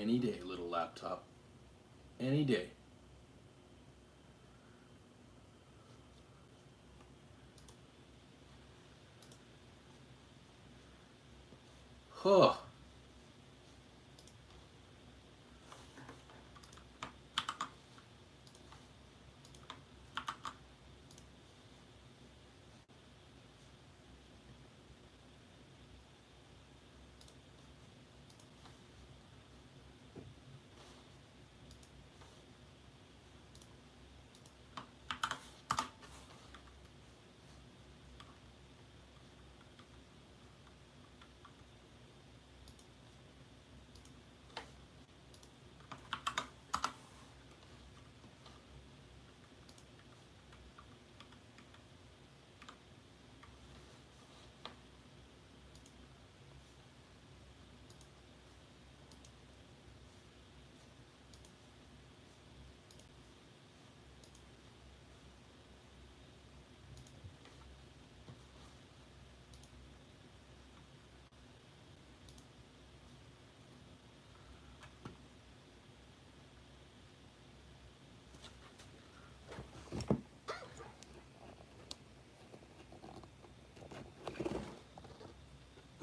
Any day, little laptop. Any day. Huh.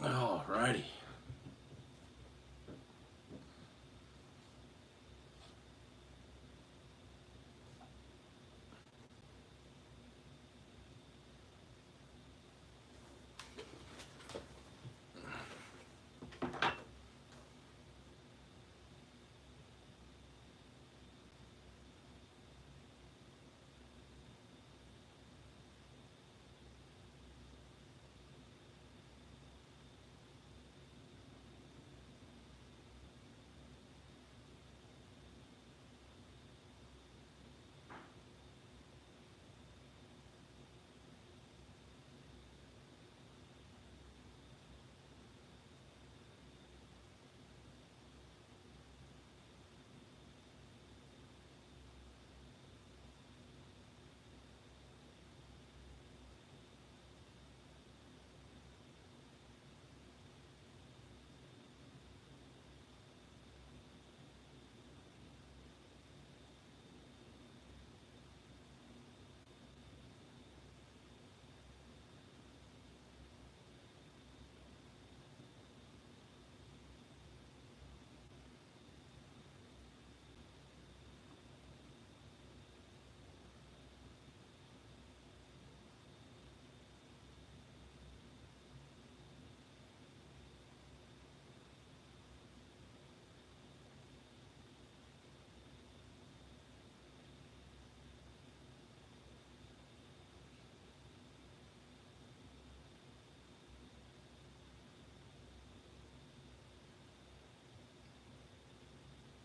Alrighty.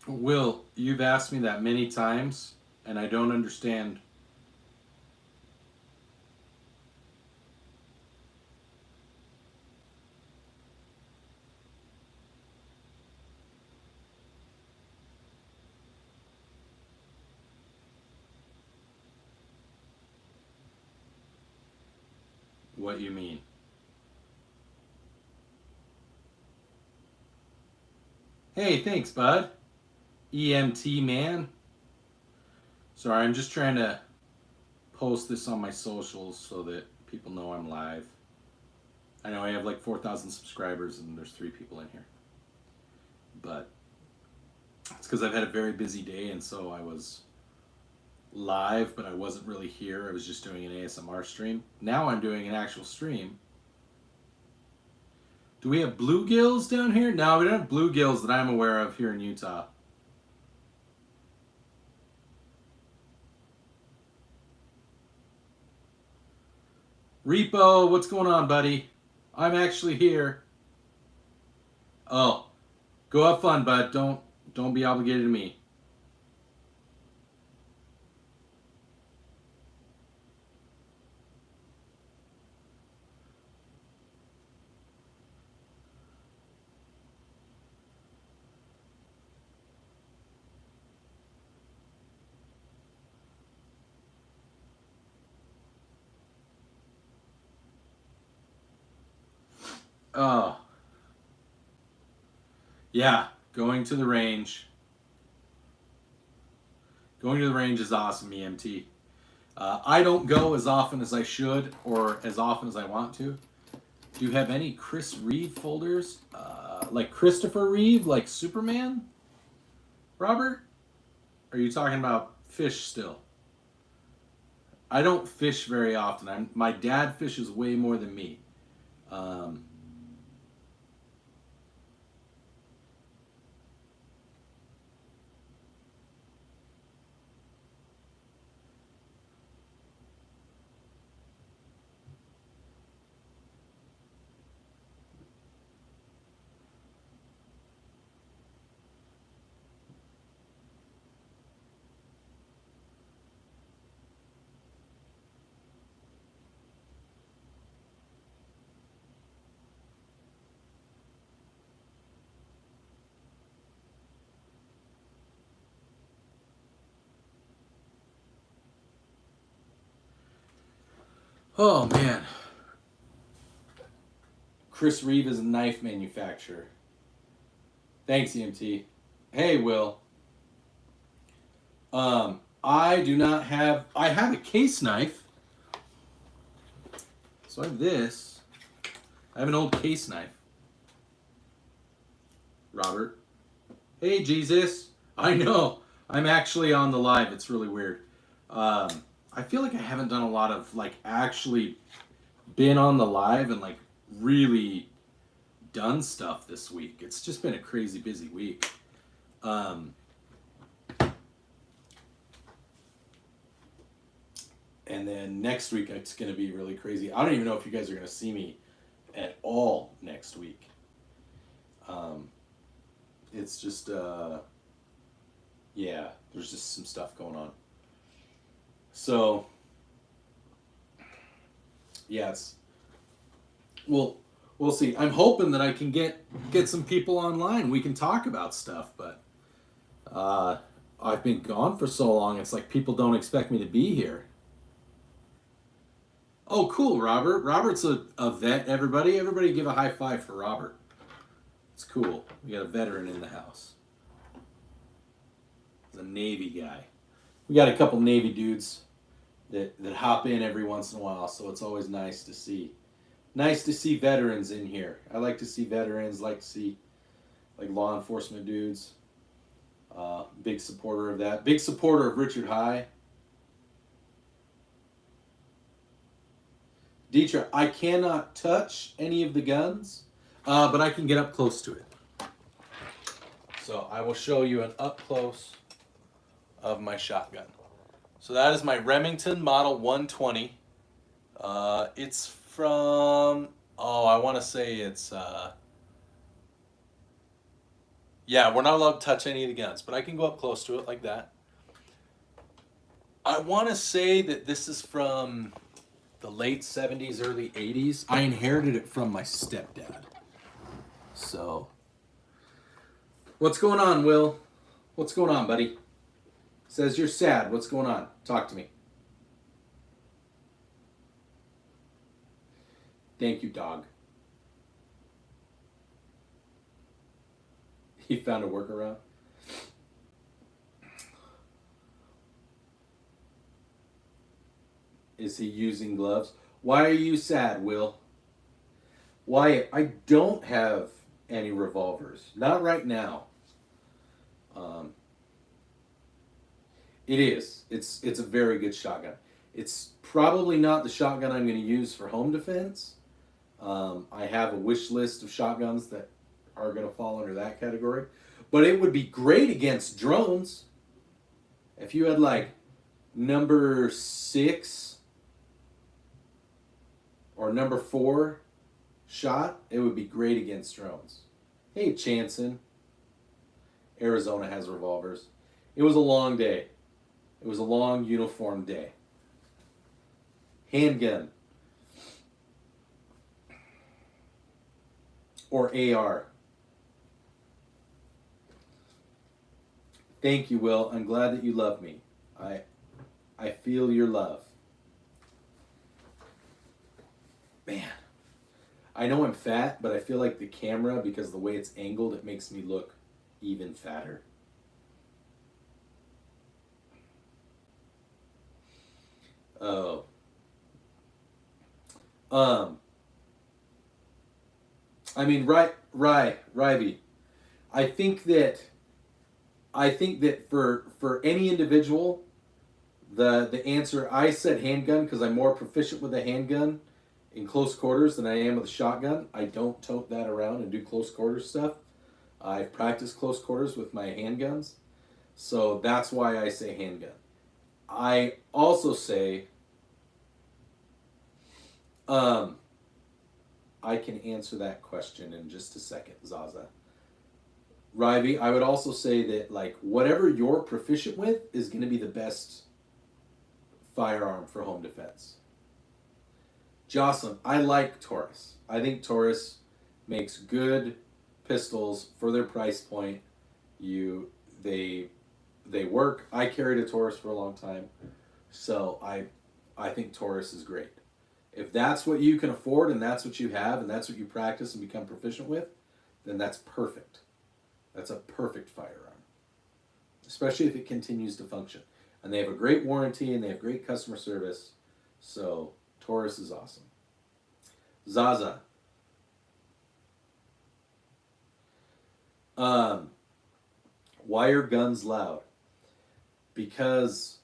Will, you've asked me that many times, and I don't understand. What you mean. Hey, thanks, bud. EMT man. Sorry, I'm just trying to post this on my socials so that people know I'm live. I know I have like 4,000 subscribers and there's 3 people in here. But it's because I've had a very busy day, and so I was live, but I wasn't really here. I was just doing an ASMR stream. Now I'm doing an actual stream. Do we have bluegills down here? No, we don't have bluegills that I'm aware of here in Utah. Repo, what's going on, buddy? I'm actually here. Oh, go have fun, bud. Don't be obligated to me. Oh. Yeah, Going to the range. Going to the range is awesome, EMT. I don't go as often as I should or as often as I want to. Do you have any Chris Reeve folders? Like Christopher Reeve, like Superman? Robert? Are you talking about fish still? I don't fish very often. My dad fishes way more than me. Oh, man. Chris Reeve is a knife manufacturer. Thanks, EMT. Hey, Will. I do not have... I have a case knife. So I have this. I have an old case knife. Robert. Hey, Jesus. I know. I'm actually on the live. It's really weird. I feel like I haven't done a lot of, like, actually been on the live and, like, really done stuff this week. It's just been a crazy busy week. And then next week it's going to be really crazy. I don't even know if you guys are going to see me at all next week. It's just, yeah, there's just some stuff going on. So, yes. We'll see. I'm hoping that I can get some people online. We can talk about stuff, but I've been gone for so long, it's like people don't expect me to be here. Oh, cool, Robert. Robert's a vet, everybody. Everybody give a high five for Robert. It's cool. We got a veteran in the house. He's a Navy guy. We got a couple Navy dudes that hop in every once in a while, so it's always nice to see. Nice to see veterans in here. I like to see veterans, like to see like law enforcement dudes. Big supporter of that. Big supporter of Richard High. Dietrich, I cannot touch any of the guns, but I can get up close to it. So I will show you an up close of my shotgun. So that is my Remington Model 120. It's from, I want to say it's, yeah, we're not allowed to touch any of the guns, but I can go up close to it like that. I want to say that this is from the late 70s, early 80s. I inherited it from my stepdad. So, what's going on, Will? What's going on, buddy? Says you're sad. What's going on? Talk to me. Thank you, dog. He found a workaround. Is he using gloves? Why are you sad, Will? Why? I don't have any revolvers. Not right now. It is. It's a very good shotgun. It's probably not the shotgun I'm going to use for home defense. I have a wish list of shotguns that are going to fall under that category. But it would be great against drones. If you had like number 6 or number 4 shot, it would be great against drones. Hey, Chanson. Arizona has revolvers. It was a long day. It was a long uniform day. Handgun. Or AR. Thank you, Will. I'm glad that you love me. I feel your love. Man. I know I'm fat, but I feel like the camera, because the way it's angled, it makes me look even fatter. Oh. I mean, Ryby. I think that for any individual, the answer, I said handgun because I'm more proficient with a handgun in close quarters than I am with a shotgun. I don't tote that around and do close quarters stuff. I've practiced close quarters with my handguns, so that's why I say handgun. I also say, I can answer that question in just a second, Zaza. Ryby, I would also say that, like, whatever you're proficient with is going to be the best firearm for home defense. Jocelyn, I like Taurus. I think Taurus makes good pistols for their price point. They work. I carried a Taurus for a long time, so I think Taurus is great. If that's what you can afford and that's what you have and that's what you practice and become proficient with, then that's perfect. That's a perfect firearm, especially if it continues to function. And they have a great warranty and they have great customer service. So Taurus is awesome. Zaza. Why are guns loud? Because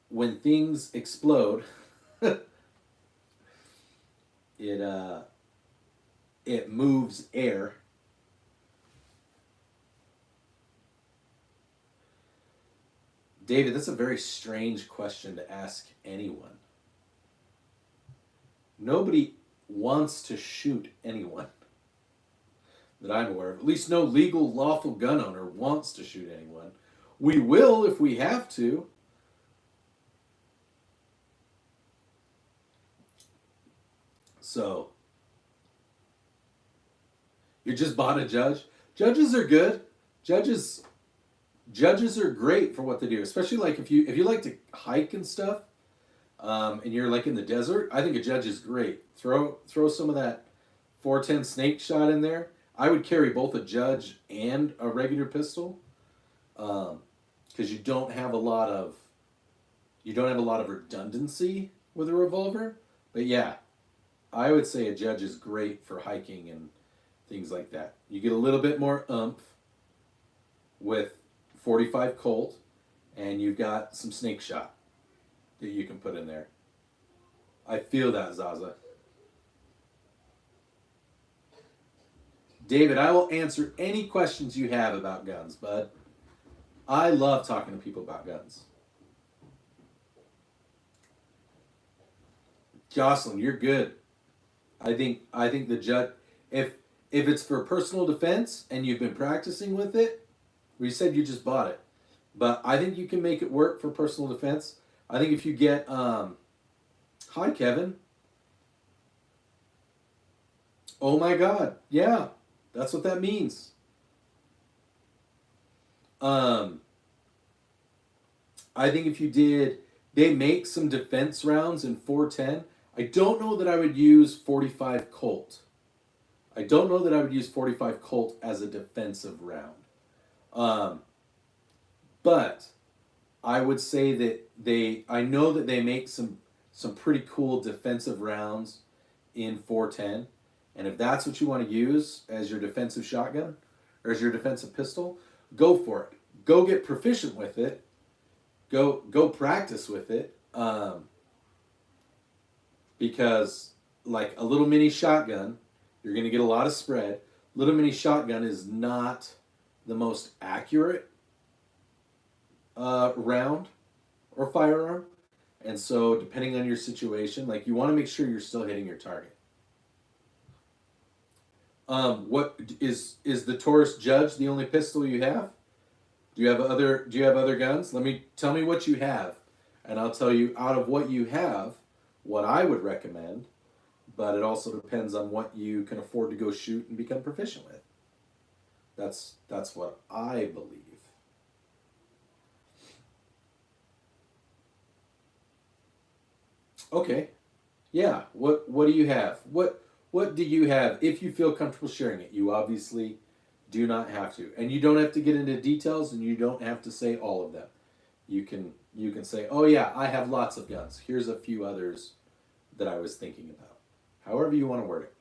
when things explode, it moves air. David, that's a very strange question to ask anyone. Nobody wants to shoot anyone that I'm aware of. At least no legal, lawful gun owner wants to shoot anyone. We will if we have to. So, you just bought a judge? Judges are good. Judges are great for what they do, especially like if you like to hike and stuff, and you're like in the desert. I think a judge is great. Throw some of that 410 snake shot in there. I would carry both a judge and a regular pistol, because you don't have a lot of redundancy with a revolver. But yeah, I would say a judge is great for hiking and things like that. You get a little bit more oomph with 45 Colt, and you've got some snake shot that you can put in there. I feel that, Zaza. David, I will answer any questions you have about guns, bud. I love talking to people about guns. Jocelyn, you're good. I think the judge, if it's for personal defense and you've been practicing with it, we said you just bought it, but I think you can make it work for personal defense. I think if you get, hi Kevin. Oh my God, yeah, that's what that means. I think if you did, they make some defense rounds in 410. I don't know that I would use 45 Colt. I don't know that I would use 45 Colt as a defensive round. But I would say that I know that they make some pretty cool defensive rounds in 410. And if that's what you want to use as your defensive shotgun or as your defensive pistol, go for it. Go get proficient with it. Go practice with it. Because like a little mini shotgun, you're going to get a lot of spread. Little mini shotgun is not the most accurate round or firearm. And so depending on your situation, like you want to make sure you're still hitting your target. What is the Taurus Judge the only pistol you have? Do you have other guns? Tell me what you have, and I'll tell you out of what you have what I would recommend, but it also depends on what you can afford to go shoot and become proficient with. That's what I believe. Okay. Yeah, what do you have? What do you have if you feel comfortable sharing it? You obviously Do not have to. And you don't have to get into details, and you don't have to say all of them. You can say, oh yeah, I have lots of guns. Here's a few others that I was thinking about. However you want to word it.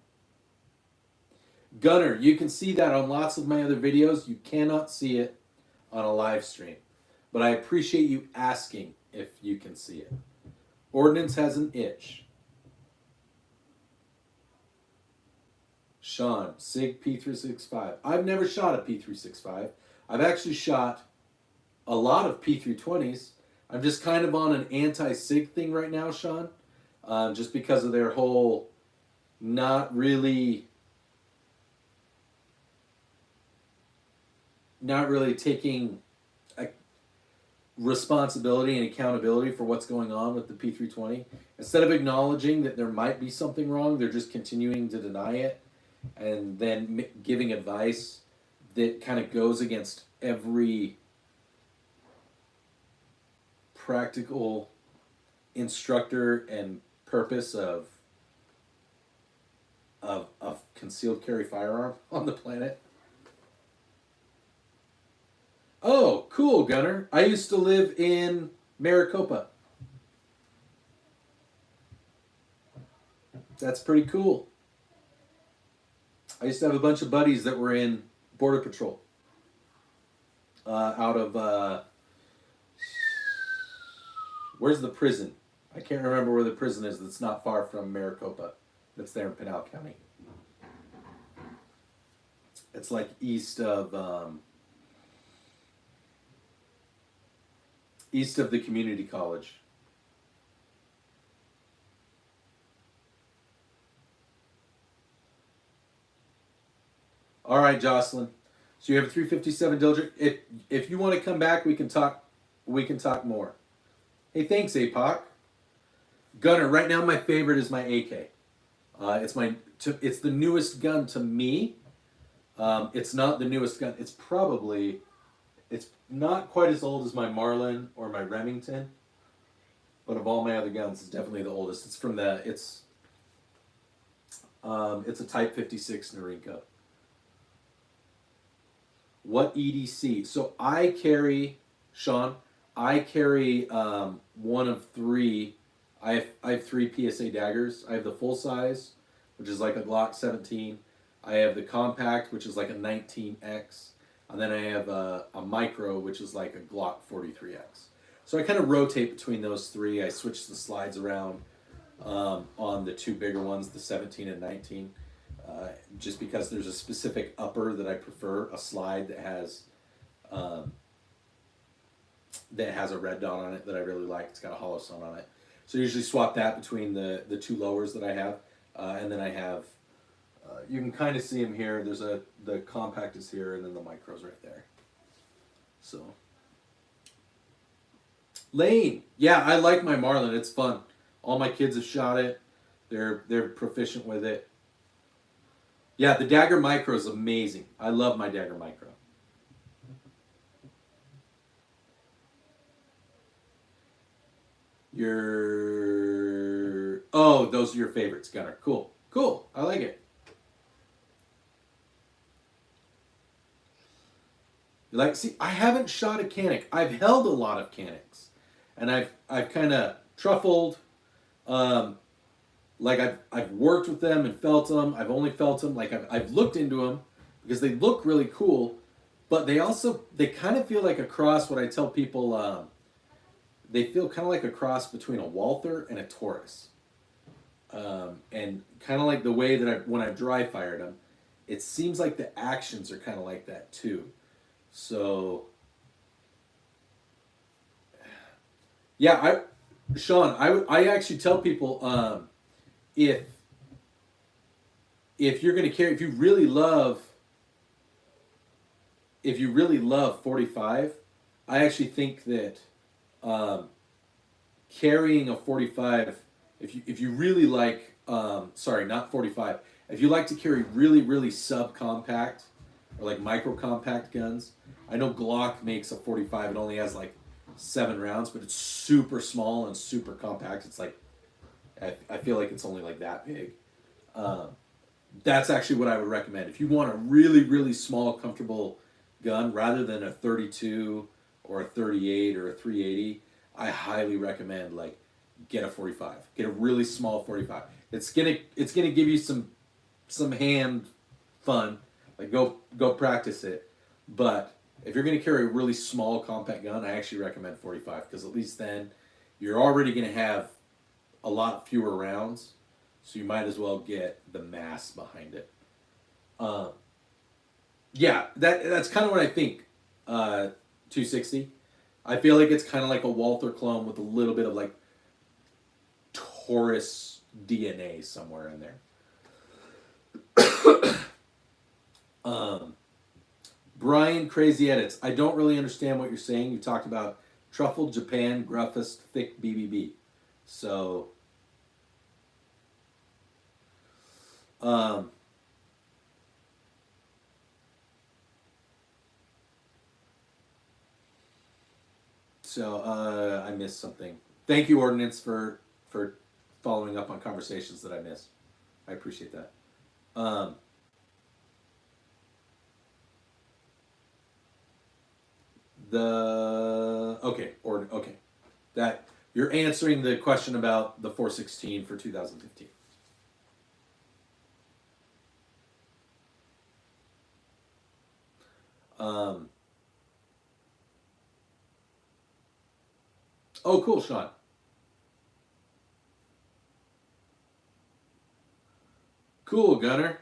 Gunner, you can see that on lots of my other videos. You cannot see it on a live stream. But I appreciate you asking if you can see it. Ordnance has an itch. Sean, SIG P365. I've never shot a P365. I've actually shot a lot of P320s. I'm just kind of on an anti-SIG thing right now, Sean. Just because of their whole not really taking responsibility and accountability for what's going on with the P320. Instead of acknowledging that there might be something wrong, they're just continuing to deny it and then giving advice that kind of goes against every practical instructor and purpose of concealed carry firearm on the planet. Oh, cool, Gunner. I used to live in Maricopa. That's pretty cool. I used to have a bunch of buddies that were in Border Patrol. Out of, where's the prison? I can't remember where the prison is that's not far from Maricopa. That's there in Pinal County. It's like east of the community college. All right, Jocelyn. So you have a 357 Dilger. If you want to come back, we can talk. We can talk more. Hey, thanks, APOC. Gunner. Right now, my favorite is my AK. It's the newest gun to me. It's not the newest gun. It's not quite as old as my Marlin or my Remington, but of all my other guns, it's definitely the oldest. It's from it's a Type 56 Norinco. What EDC? So I carry, Sean, one of three. I have three PSA daggers. I have the full size, which is like a Glock 17. I have the compact, which is like a 19X. And then I have a micro, which is like a Glock 43X. So I kind of rotate between those three. I switch the slides around on the two bigger ones, the 17 and 19. Just because there's a specific upper that I prefer, a slide that has a red dot on it that I really like. It's got a hollow stone on it. So I usually swap that between the two lowers that I have. And then I have, you can kind of see them here. The compact is here, and then the micro's right there. So, Lane, yeah, I like my Marlin. It's fun. All my kids have shot it. They're proficient with it. Yeah, the Dagger Micro is amazing. I love my Dagger Micro. Those are your favorites, Gunner. Cool. I like it. See, I haven't shot a Canic. I've held a lot of Canics, and I've kind of truffled. I've worked with them and felt them. I've only felt them. I've looked into them because they look really cool, but they kind of feel like a cross. What I tell people, they feel kind of like a cross between a Walther and a Taurus, and kind of like the way that when I dry fired them, it seems like the actions are kind of like that too. So, yeah, Sean, I actually tell people, if you're going to carry, if you really love 45, I actually think that carrying a 45, if you really like, not 45, if you like to carry really, really subcompact or like micro compact guns, I know Glock makes a 45. It only has like 7 rounds, but it's super small and super compact. It's like, I feel like it's only like that big. that's actually what I would recommend. If you want a really, really small, comfortable gun rather than a 32 or a 38 or a 380, I highly recommend like get a 45. Get a really small 45. It's gonna give you some hand fun. Like go practice it. But if you're gonna carry a really small compact gun, I actually recommend 45 because at least then you're already gonna have a lot fewer rounds, so you might as well get the mass behind it. Um, yeah, that's kind of what I think. 260. I feel like it's kind of like a Walther clone with a little bit of like Taurus DNA somewhere in there. um, Brian Crazy Edits. I don't really understand what you're saying. You talked about truffle Japan gruffest thick BBB. So um, I missed something. Thank you, Ordinance, for following up on conversations that I missed. I appreciate that. Um, okay, that you're answering the question about the 416 for 2015. Um, oh, cool, Sean. Cool, Gunner.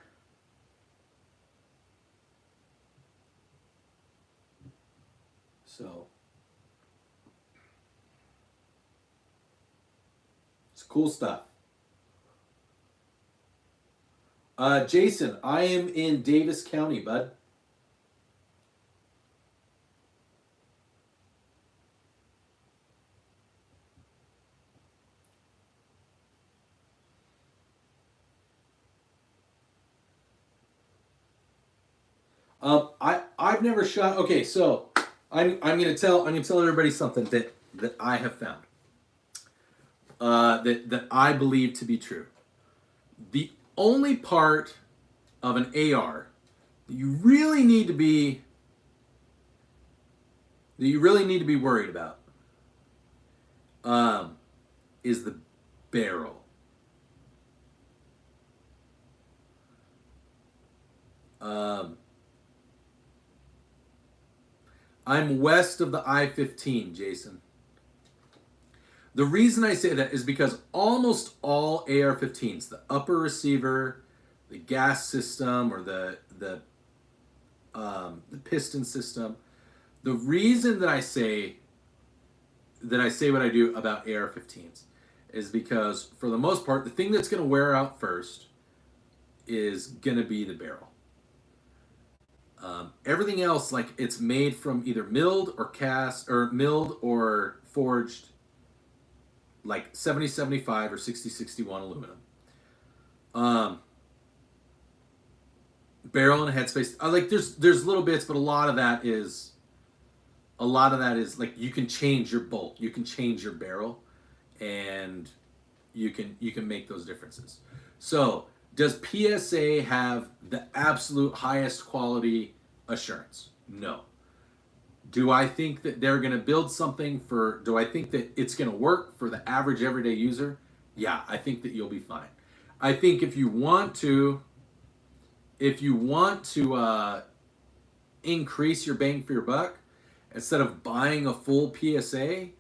So it's cool stuff. Jason, I am in Davis County, bud. I've never shot. Okay, so I'm gonna tell everybody something that I have found. That I believe to be true. The only part of an AR that you really need to be worried about um, is the barrel. Um, I'm west of the I-15, Jason. The reason I say that is because almost all AR-15s, the upper receiver, the gas system, or the piston system, the reason that I say what I do about AR-15s is because for the most part, the thing that's going to wear out first is going to be the barrel. Everything else, like it's made from either milled or cast or milled or forged, like 70-75 or 60-61 aluminum. Barrel and headspace. Like there's little bits, but a lot of that is like you can change your bolt, you can change your barrel, and you can make those differences. So does PSA have the absolute highest quality assurance? No. Do I think that they're going to build something do I think that it's going to work for the average everyday user? Yeah, I think that you'll be fine. I think if you want to increase your bang for your buck, instead of buying a full PSA,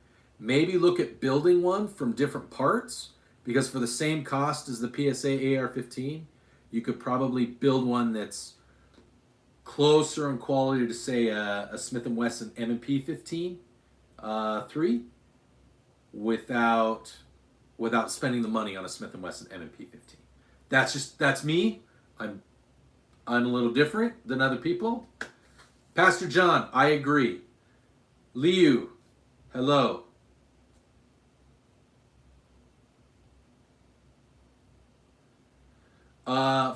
maybe look at building one from different parts, because for the same cost as the PSA AR-15, you could probably build one that's closer in quality to say a Smith & Wesson M&P 15 3 without spending the money on a Smith & Wesson M&P 15. That's me. I'm a little different than other people. Pastor John, I agree. Liu, hello.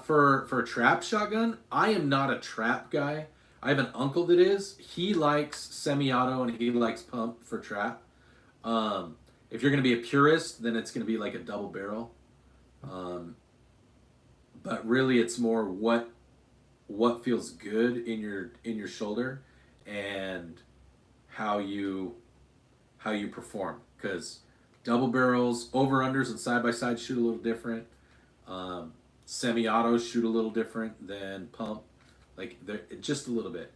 For a trap shotgun, I am not a trap guy. I have an uncle that is. He likes semi-auto and he likes pump for trap. If you're going to be a purist, then it's going to be like a double barrel. but really it's more what feels good in your shoulder and how you perform, because double barrels, over unders, and side by side shoot a little different. Semi-autos shoot a little different than pump, like they're just a little bit.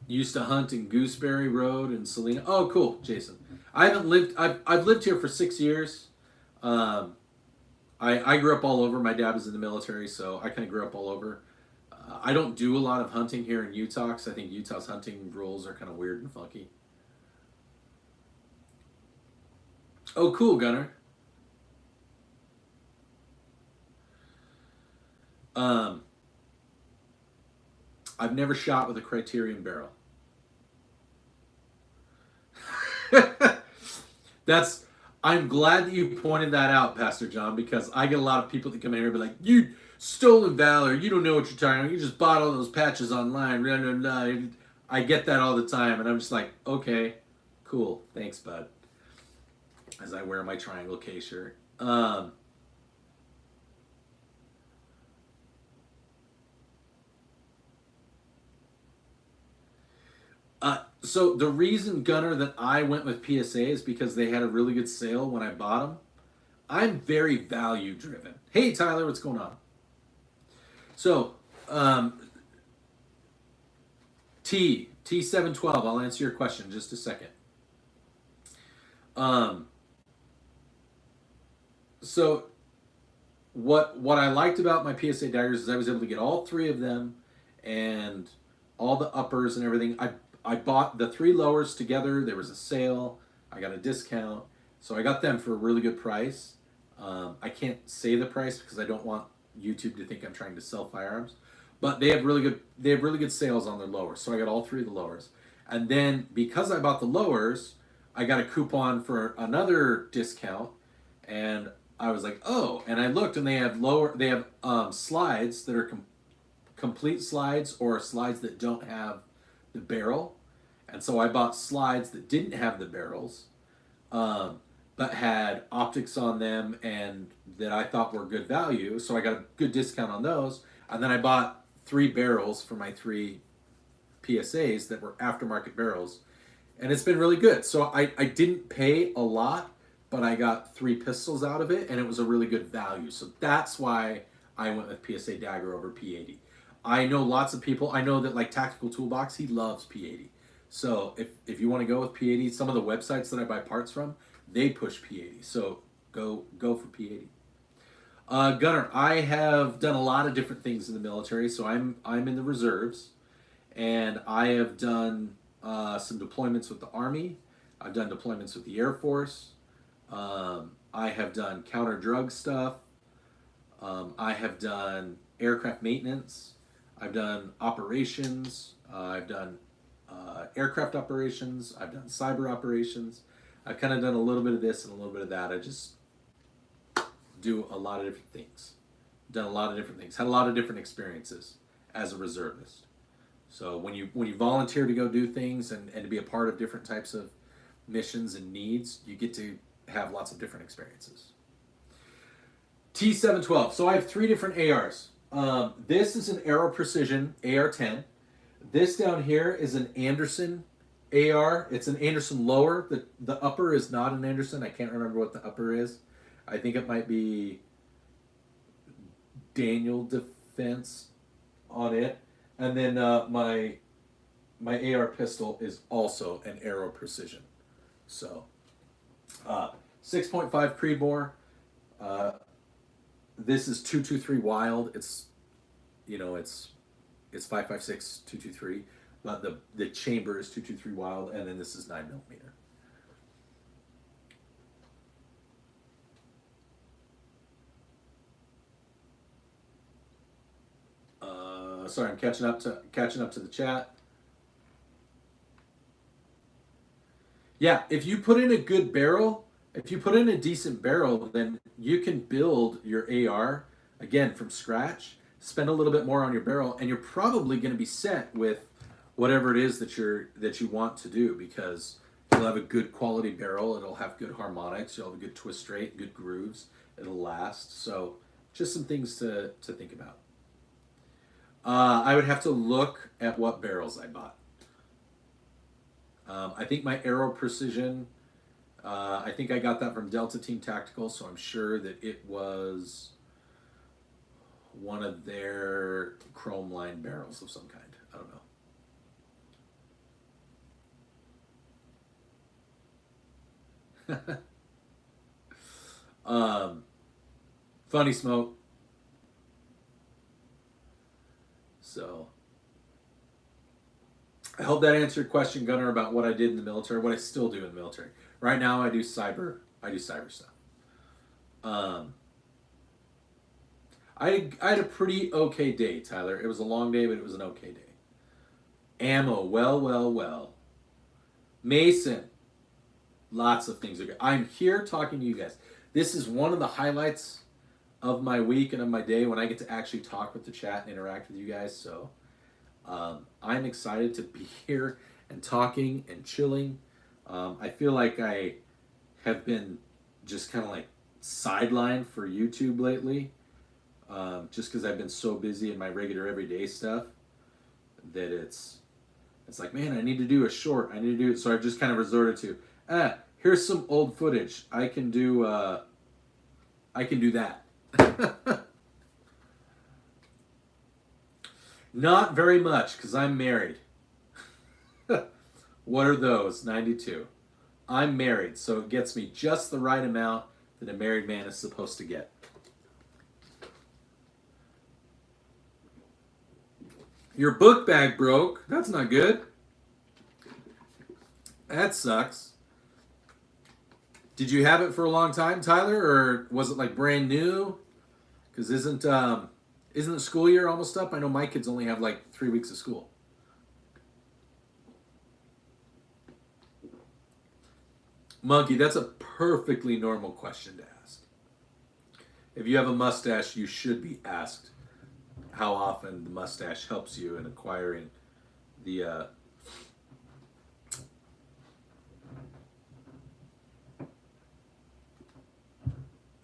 Used to hunt in Gooseberry Road in Salina. Oh, cool, Jason. I've lived here for 6 years. I grew up all over. My dad was in the military, so I kind of grew up all over. I don't do a lot of hunting here in Utah because I think Utah's hunting rules are kind of weird and funky. Oh, cool, Gunner. I've never shot with a Criterion barrel. I'm glad that you pointed that out, Pastor John, because I get a lot of people that come in here and be like, "You stolen valor, you don't know what you're talking about. You just bought all those patches online." Blah, blah, blah. I get that all the time, and I'm just like, okay, cool, thanks, bud. As I wear my Triangle K shirt. So the reason, Gunner, that I went with PSA is because they had a really good sale when I bought them. I'm very value driven. Hey, Tyler, what's going on? So, T712, I'll answer your question in just a second. So what I liked about my PSA daggers is I was able to get all three of them and all the uppers and everything. I bought the three lowers together. There was a sale. I got a discount. So I got them for a really good price. I can't say the price because I don't want YouTube to think I'm trying to sell firearms. But they have really good sales on their lowers. So I got all three of the lowers. And then because I bought the lowers, I got a coupon for another discount. And I was like, oh, and I looked and they have slides that are complete slides or slides that don't have the barrel. And so I bought slides that didn't have the barrels, but had optics on them and that I thought were good value. So I got a good discount on those. And then I bought 3 barrels for my 3 PSAs that were aftermarket barrels. And it's been really good. So I didn't pay a lot, but I got 3 pistols out of it, and it was a really good value. So that's why I went with PSA Dagger over P80. I know lots of people. I know that like Tactical Toolbox, he loves P80. So if you want to go with P80, some of the websites that I buy parts from, they push P80. So go for P80. Gunner, I have done a lot of different things in the military. So I'm in the reserves, and I have done some deployments with the Army. I've done deployments with the Air Force. I have done counter-drug stuff. I have done aircraft maintenance. I've done operations. I've done aircraft operations. I've done cyber operations. I've kind of done a little bit of this and a little bit of that. I just do a lot of different things. Done a lot of different things. Had a lot of different experiences as a reservist. So when you volunteer to go do things and to be a part of different types of missions and needs, you get to have lots of different experiences. T712. So I have 3 different ARs. This is an Aero Precision AR-10. This down here is an Anderson AR. It's an Anderson lower. The upper is not an Anderson. I can't remember what the upper is. I think it might be Daniel Defense on it. And then my AR pistol is also an Aero Precision. So 6.5 Creedmoor. This is 223 Wild. It's 5.56 223, but the chamber is 223 Wild, and then this is 9mm. Sorry, I'm catching up to the chat. Yeah, if you put in a good barrel, if you put in a decent barrel, then you can build your AR again from scratch. Spend a little bit more on your barrel, and you're probably going to be set with whatever it is that you want to do, because you'll have a good quality barrel. It'll have good harmonics. You'll have a good twist rate, good grooves. It'll last. So just some things to think about. I would have to look at what barrels I bought. I think my arrow precision, I think I got that from Delta Team Tactical, so I'm sure that it was one of their chrome line barrels of some kind. I don't know. Funny smoke. So I hope that answered your question, Gunnar, about what I did in the military, what I still do in the military. Right now I do cyber stuff. I had a pretty okay day, Tyler. It was a long day, but it was an okay day. Ammo, well. Mason, lots of things are good. I'm here talking to you guys. This is one of the highlights of my week and of my day when I get to actually talk with the chat and interact with you guys. So I'm excited to be here and talking and chilling. I feel like I have been just kind of like sidelined for YouTube lately, just because I've been so busy in my regular everyday stuff that it's like, man, I need to do a short. I need to do it. So I've just kind of resorted to, here's some old footage. I can do that. Not very much, because I'm married. What are those? 92. I'm married, so it gets me just the right amount that a married man is supposed to get. Your book bag broke. That's not good. That sucks. Did you have it for a long time, Tyler, or was it like brand new? Because isn't the school year almost up? I know my kids only have like 3 weeks of school. Monkey, that's a perfectly normal question to ask. If you have a mustache, you should be asked how often the mustache helps you in acquiring the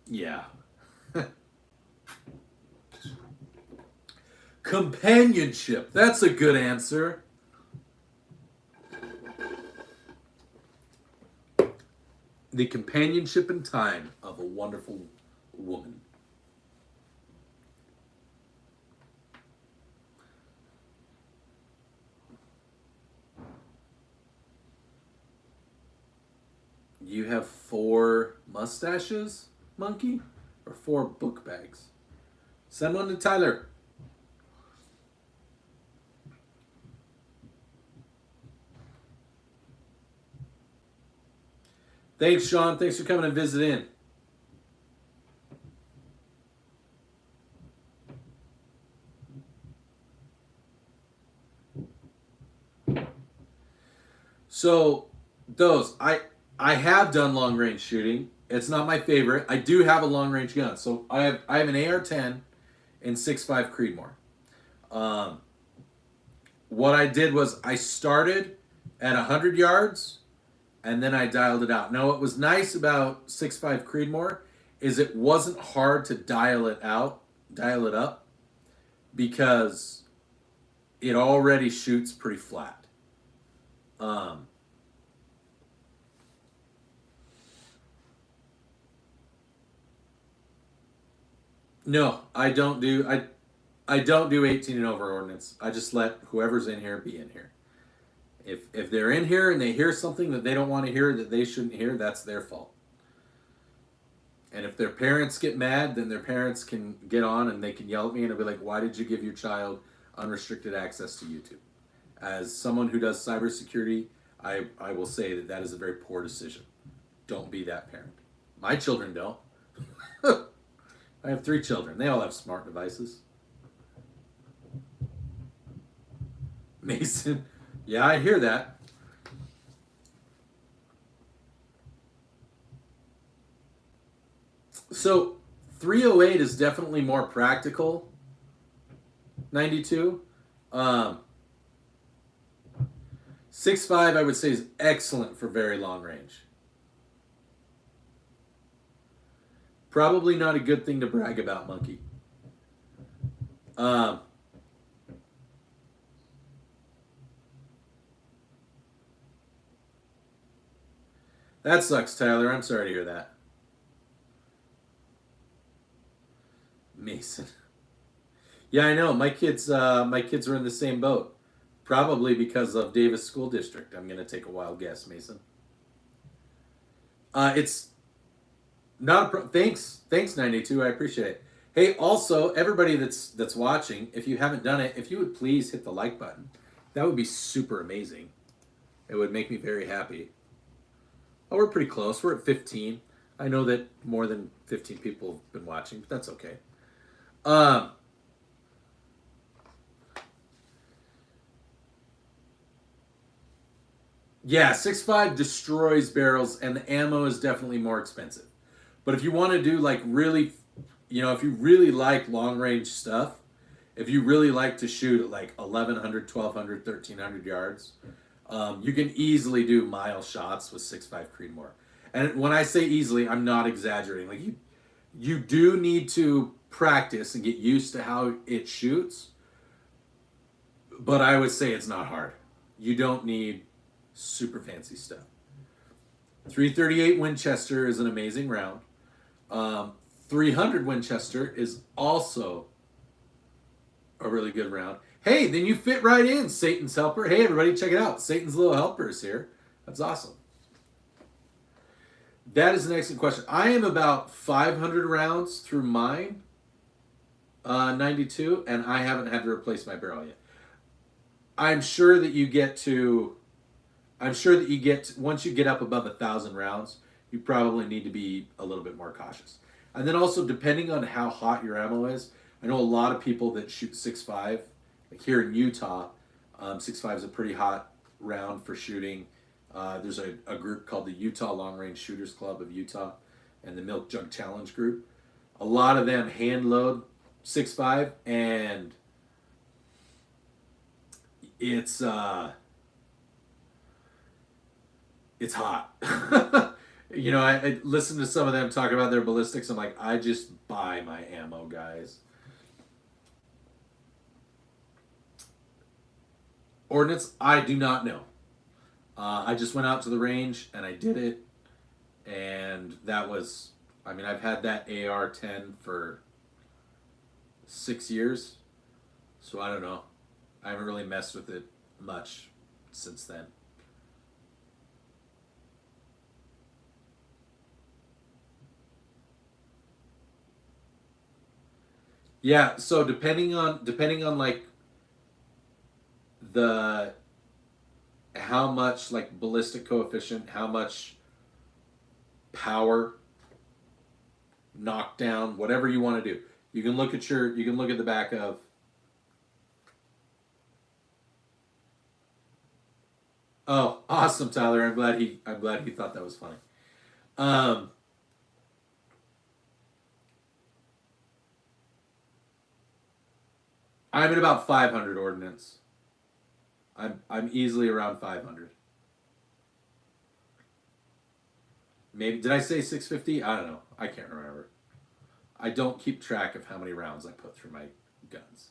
yeah. Companionship. That's a good answer. The companionship and time of a wonderful woman. You have 4 mustaches, Monkey? Or 4 book bags? Send one to Tyler. Thanks, Sean. Thanks for coming and visiting. So, those, I have done long range shooting. It's not my favorite. I do have a long range gun. So I have an AR-10 and 6.5 Creedmoor. What I did was I started at 100 yards and then I dialed it out. Now, what was nice about 6.5 Creedmoor is it wasn't hard to dial it up, because it already shoots pretty flat. No, I don't do 18 and over ordinance. I just let whoever's in here be in here. If they're in here and they hear something that they don't want to hear, that they shouldn't hear, that's their fault. And if their parents get mad, then their parents can get on and they can yell at me and I'll be like, why did you give your child unrestricted access to YouTube? As someone who does cybersecurity, I will say that is a very poor decision. Don't be that parent. My children don't. I have 3 children. They all have smart devices. Mason, yeah, I hear that. So 308 is definitely more practical. 92. 6.5 I would say is excellent for very long range. Probably not a good thing to brag about, Monkey. Um, that sucks, Tyler. I'm sorry to hear that. Mason. Yeah, I know. My kids are in the same boat. Probably because of Davis School District. I'm gonna take a wild guess, Mason. It's not a thanks 92. I appreciate it. Hey, also everybody that's watching, if you haven't done it, if you would please hit the like button, that would be super amazing. It would make me very happy. Oh, we're pretty close. We're at 15. I know that more than 15 people have been watching, but that's okay. Um, yeah, 6.5 destroys barrels, and the ammo is definitely more expensive. But if you want to do like really, if you really like long range stuff, if you really like to shoot at like 1,100, 1,200, 1,300 yards, you can easily do mile shots with 6.5 Creedmoor. And when I say easily, I'm not exaggerating. Like you do need to practice and get used to how it shoots, but I would say it's not hard. You don't need super fancy stuff. 338 Winchester is an amazing round. 300 Winchester is also a really good round. Hey, then you fit right in, Satan's Helper. Hey, everybody, check it out. Satan's Little Helper is here. That's awesome. That is an excellent question. I am about 500 rounds through mine, 92, and I haven't had to replace my barrel yet. I'm sure that once you get up above 1,000 rounds, you probably need to be a little bit more cautious. And then also, depending on how hot your ammo is, I know a lot of people that shoot 6.5, like here in Utah, 6.5 is a pretty hot round for shooting. There's a group called the Utah Long Range Shooters Club of Utah and the Milk Jug Challenge group. A lot of them hand load 6.5, and it's hot. I listen to some of them talk about their ballistics. I'm like, I just buy my ammo, guys. Ordnance, I do not know. I just went out to the range and I did it, and that was, I've had that AR-10 for 6 years, so I don't know. I haven't really messed with it much since then. Yeah, so depending on like the how much like ballistic coefficient, how much power, knockdown, whatever you want to do. You can look at the back of Oh, awesome, Tyler. I'm glad he thought that was funny. Um I'm at about 500 ordnance. I'm easily around 500. Maybe did I say 650? I don't know. I can't remember. I don't keep track of how many rounds I put through my guns.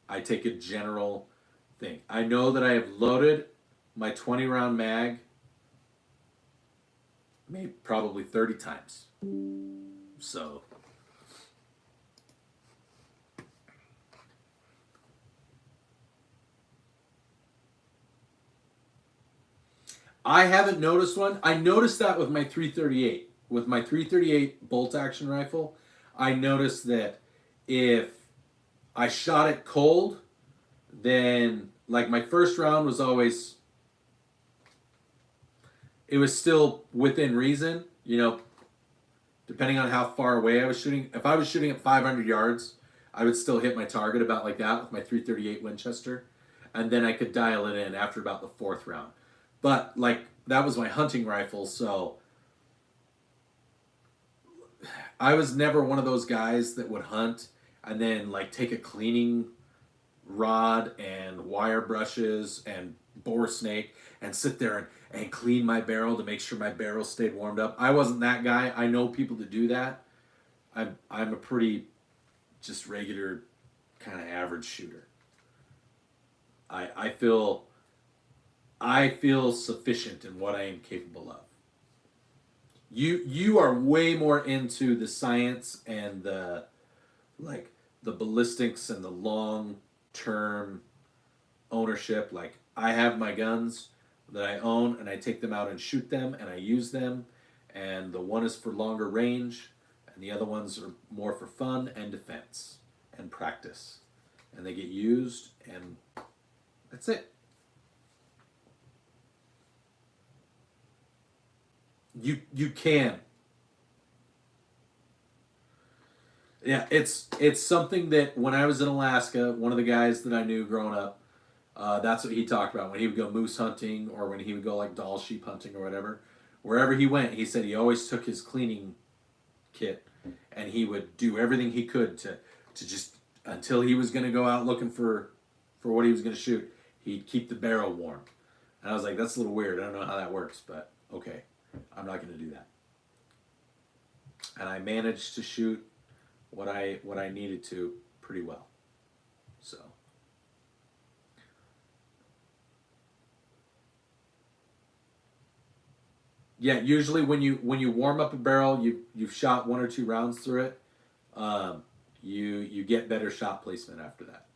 I take a general thing. I know that I have loaded my 20 round mag maybe probably 30 times. So I haven't noticed one. I noticed that with my 338. With my 338 bolt action rifle, I noticed that if I shot it cold, then like my first round was always, it was still within reason, depending on how far away I was shooting. If I was shooting at 500 yards, I would still hit my target about like that with my 338 Winchester, and then I could dial it in after about the fourth round. But like that was my hunting rifle, so I was never one of those guys that would hunt and then like take a cleaning rod and wire brushes and bore snake and sit there and clean my barrel to make sure my barrel stayed warmed up. I wasn't that guy. I know people that do that. I'm a pretty just regular kind of average shooter. I feel sufficient in what I am capable of. You are way more into the science and the ballistics and the long term ownership. Like, I have my guns that I own and I take them out and shoot them and I use them, and the one is for longer range and the other ones are more for fun and defense and practice, and they get used, and that's it. You can. Yeah, it's something that when I was in Alaska, one of the guys that I knew growing up, that's what he talked about when he would go moose hunting or when he would go like Dall sheep hunting or whatever. Wherever he went, he said he always took his cleaning kit and he would do everything he could to just, until he was going to go out looking for what he was going to shoot, he'd keep the barrel warm. And I was like, that's a little weird. I don't know how that works, but okay, I'm not going to do that. And I managed to shoot what I needed to pretty well. So yeah, usually when you warm up a barrel, you've shot 1 or 2 rounds through it. You get better shot placement after that.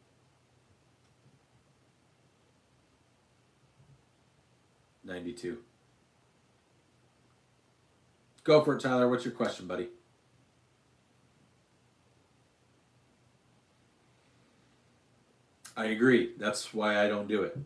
$92. Go for it, Tyler. What's your question, buddy? I agree. That's why I don't do it.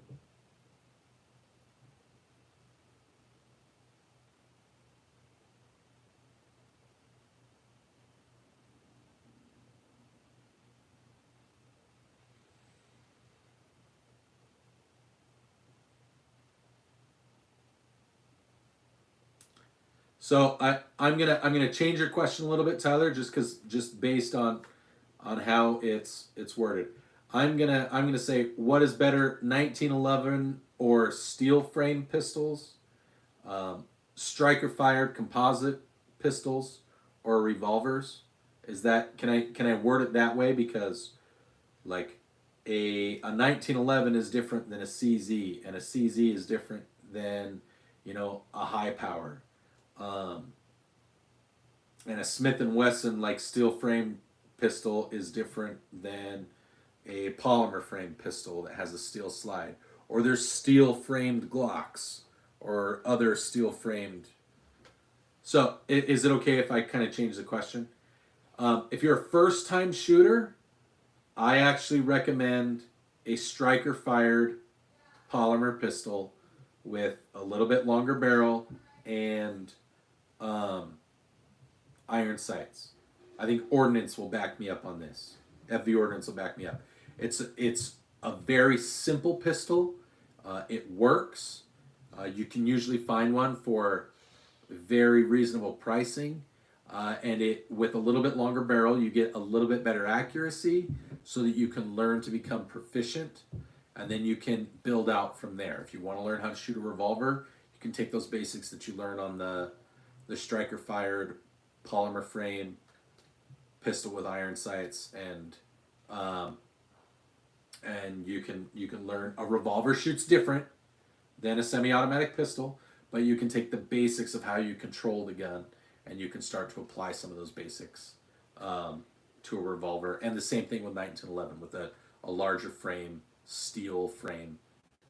So I'm gonna change your question a little bit, Tyler, just based on how it's worded. I'm gonna say, what is better, 1911 or steel frame pistols, striker fired composite pistols, or revolvers? Is that, can I word it that way? Because like a 1911 is different than a CZ, and a CZ is different than, a high powered. And a Smith & Wesson like steel frame pistol is different than a polymer frame pistol that has a steel slide. Or there's steel framed Glocks or other steel framed. So is it okay if I kind of change the question? If you're a first time shooter, I actually recommend a striker fired polymer pistol with a little bit longer barrel and iron sights. I think Ordnance will back me up on this. FV Ordnance will back me up. It's a very simple pistol. It works. You can usually find one for very reasonable pricing. And with a little bit longer barrel, you get a little bit better accuracy so that you can learn to become proficient, and then you can build out from there. If you want to learn how to shoot a revolver, you can take those basics that you learn on the striker fired polymer frame pistol with iron sights, and you can learn. A revolver shoots different than a semi-automatic pistol, but you can take the basics of how you control the gun, and you can start to apply some of those basics to a revolver. And the same thing with 1911 with a larger frame, steel frame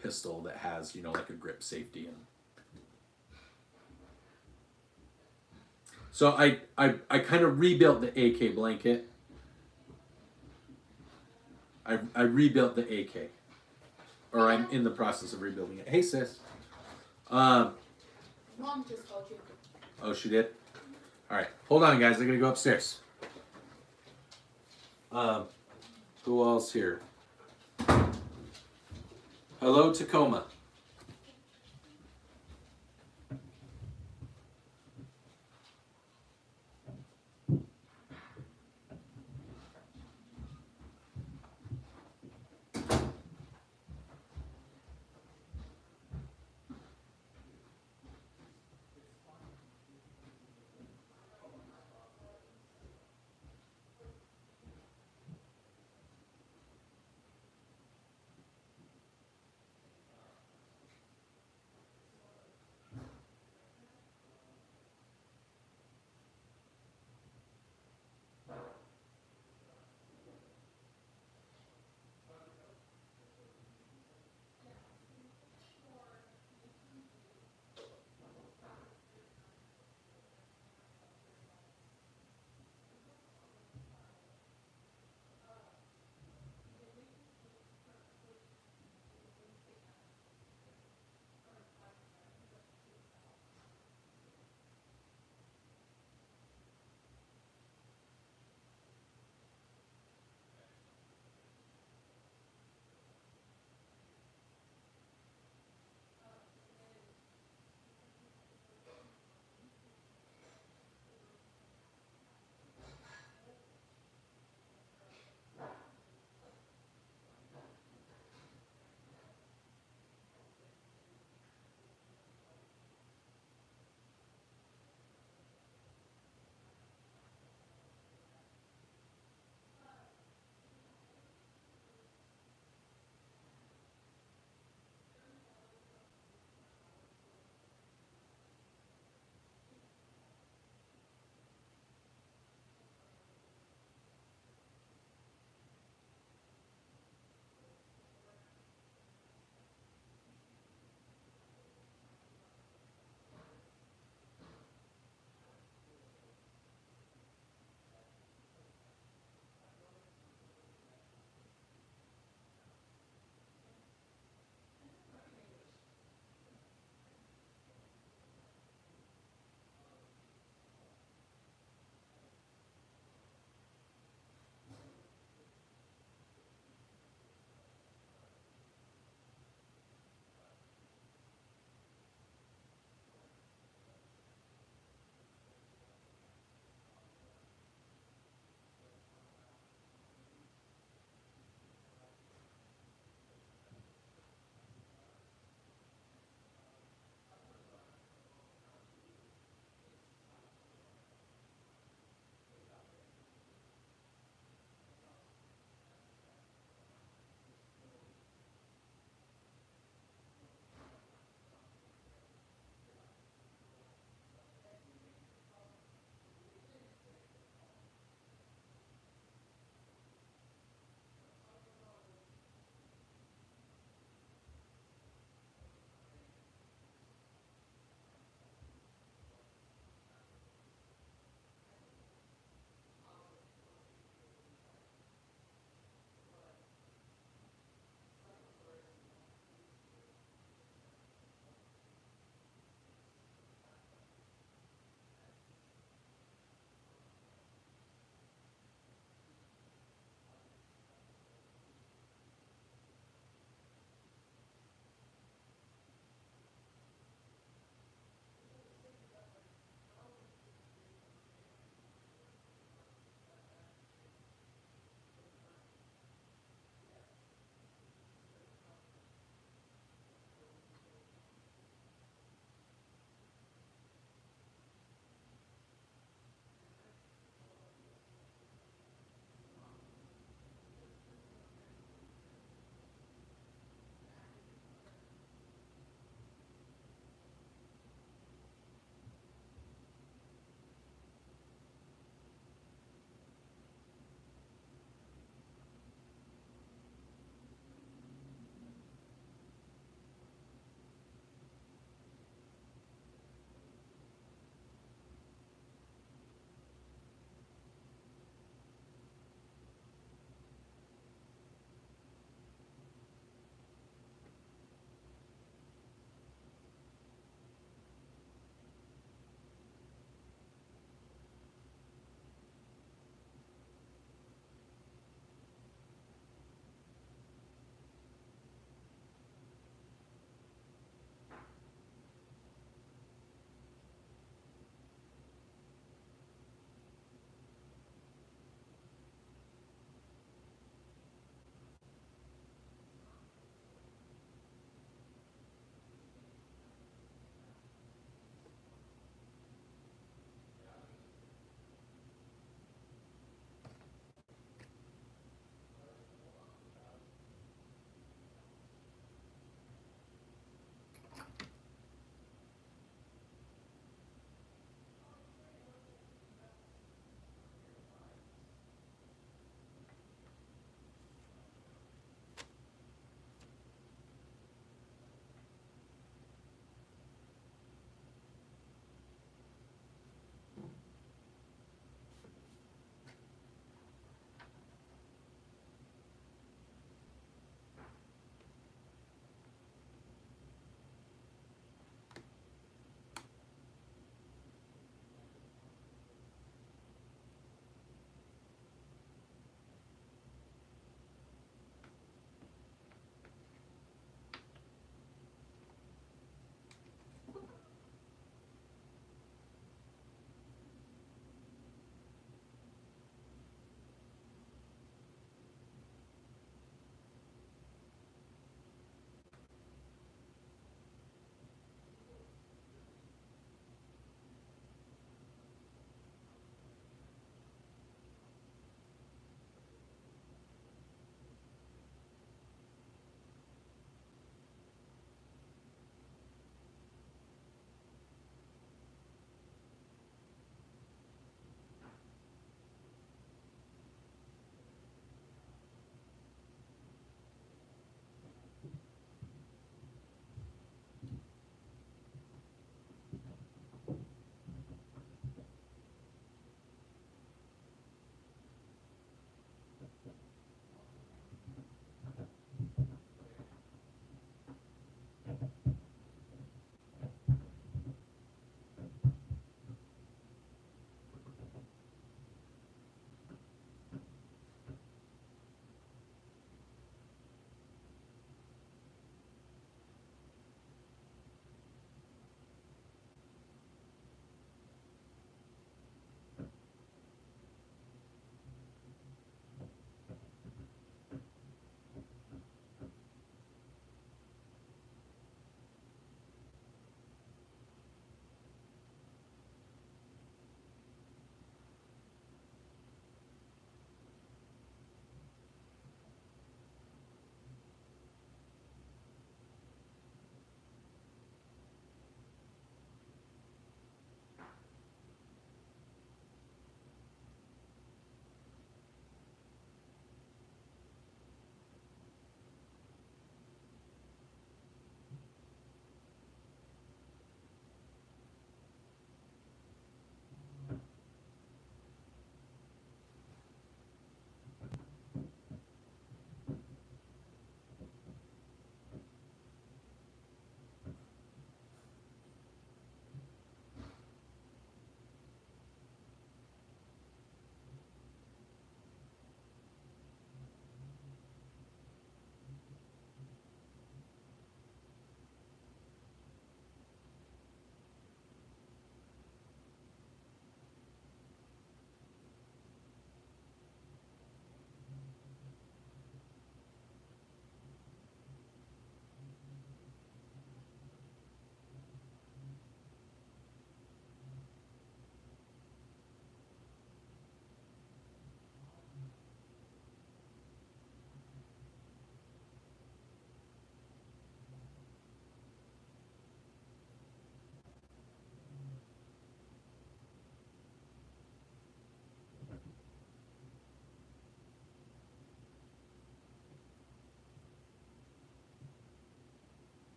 pistol that has, like a grip safety. And so I kind of rebuilt the AK blanket. I rebuilt the AK, or I'm in the process of rebuilding it. Hey, sis. Mom just called you. Oh, she did? All right. Hold on, guys. I got to go upstairs. Who else here? Hello, Tacoma.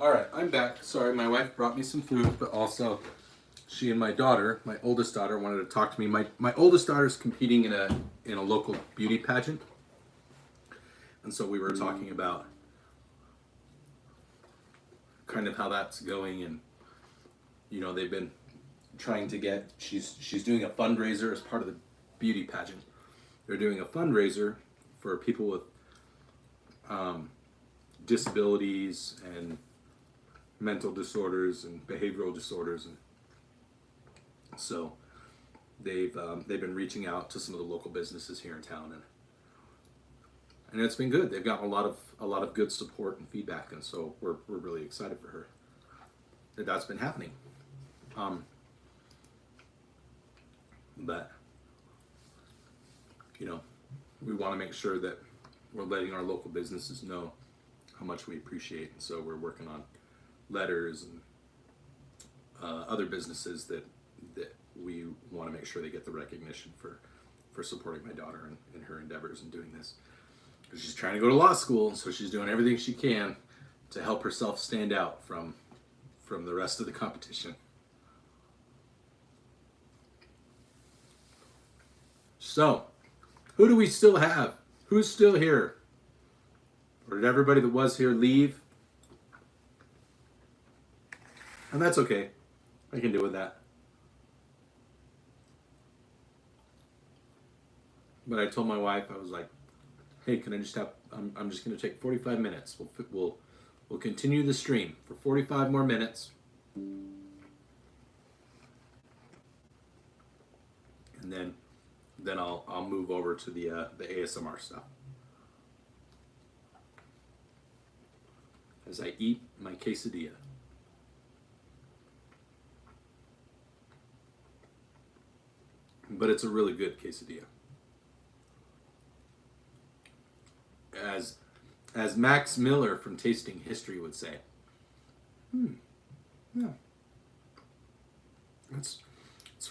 All right, I'm back. Sorry, my wife brought me some food, but also she and my daughter, my oldest daughter, wanted to talk to me. My oldest daughter's competing in a local beauty pageant, and so we were talking about kind of how that's going, and you know they've been trying to get. She's doing a fundraiser as part of the beauty pageant. They're doing a fundraiser for people with disabilities and mental disorders and behavioral disorders, and so they've been reaching out to some of the local businesses here in town, and it's been good. They've gotten a lot of good support and feedback, and so we're really excited for her that's been happening. But you know, we want to make sure that we're letting our local businesses know how much we appreciate, and so we're working on letters and other businesses that we want to make sure they get the recognition for supporting my daughter in her endeavors in doing this. She's trying to go to law school, and so she's doing everything she can to help herself stand out from the rest of the competition. So, who do we still have? Who's still here? Or did everybody that was here leave? And that's okay. I can deal with that. But I told my wife, I was like, hey, can I just have, I'm just going to take 45 minutes. We'll continue the stream for 45 more minutes. And then I'll move over to the ASMR stuff. As I eat my quesadilla. But it's a really good quesadilla. As Max Miller from Tasting History would say. Yeah. It's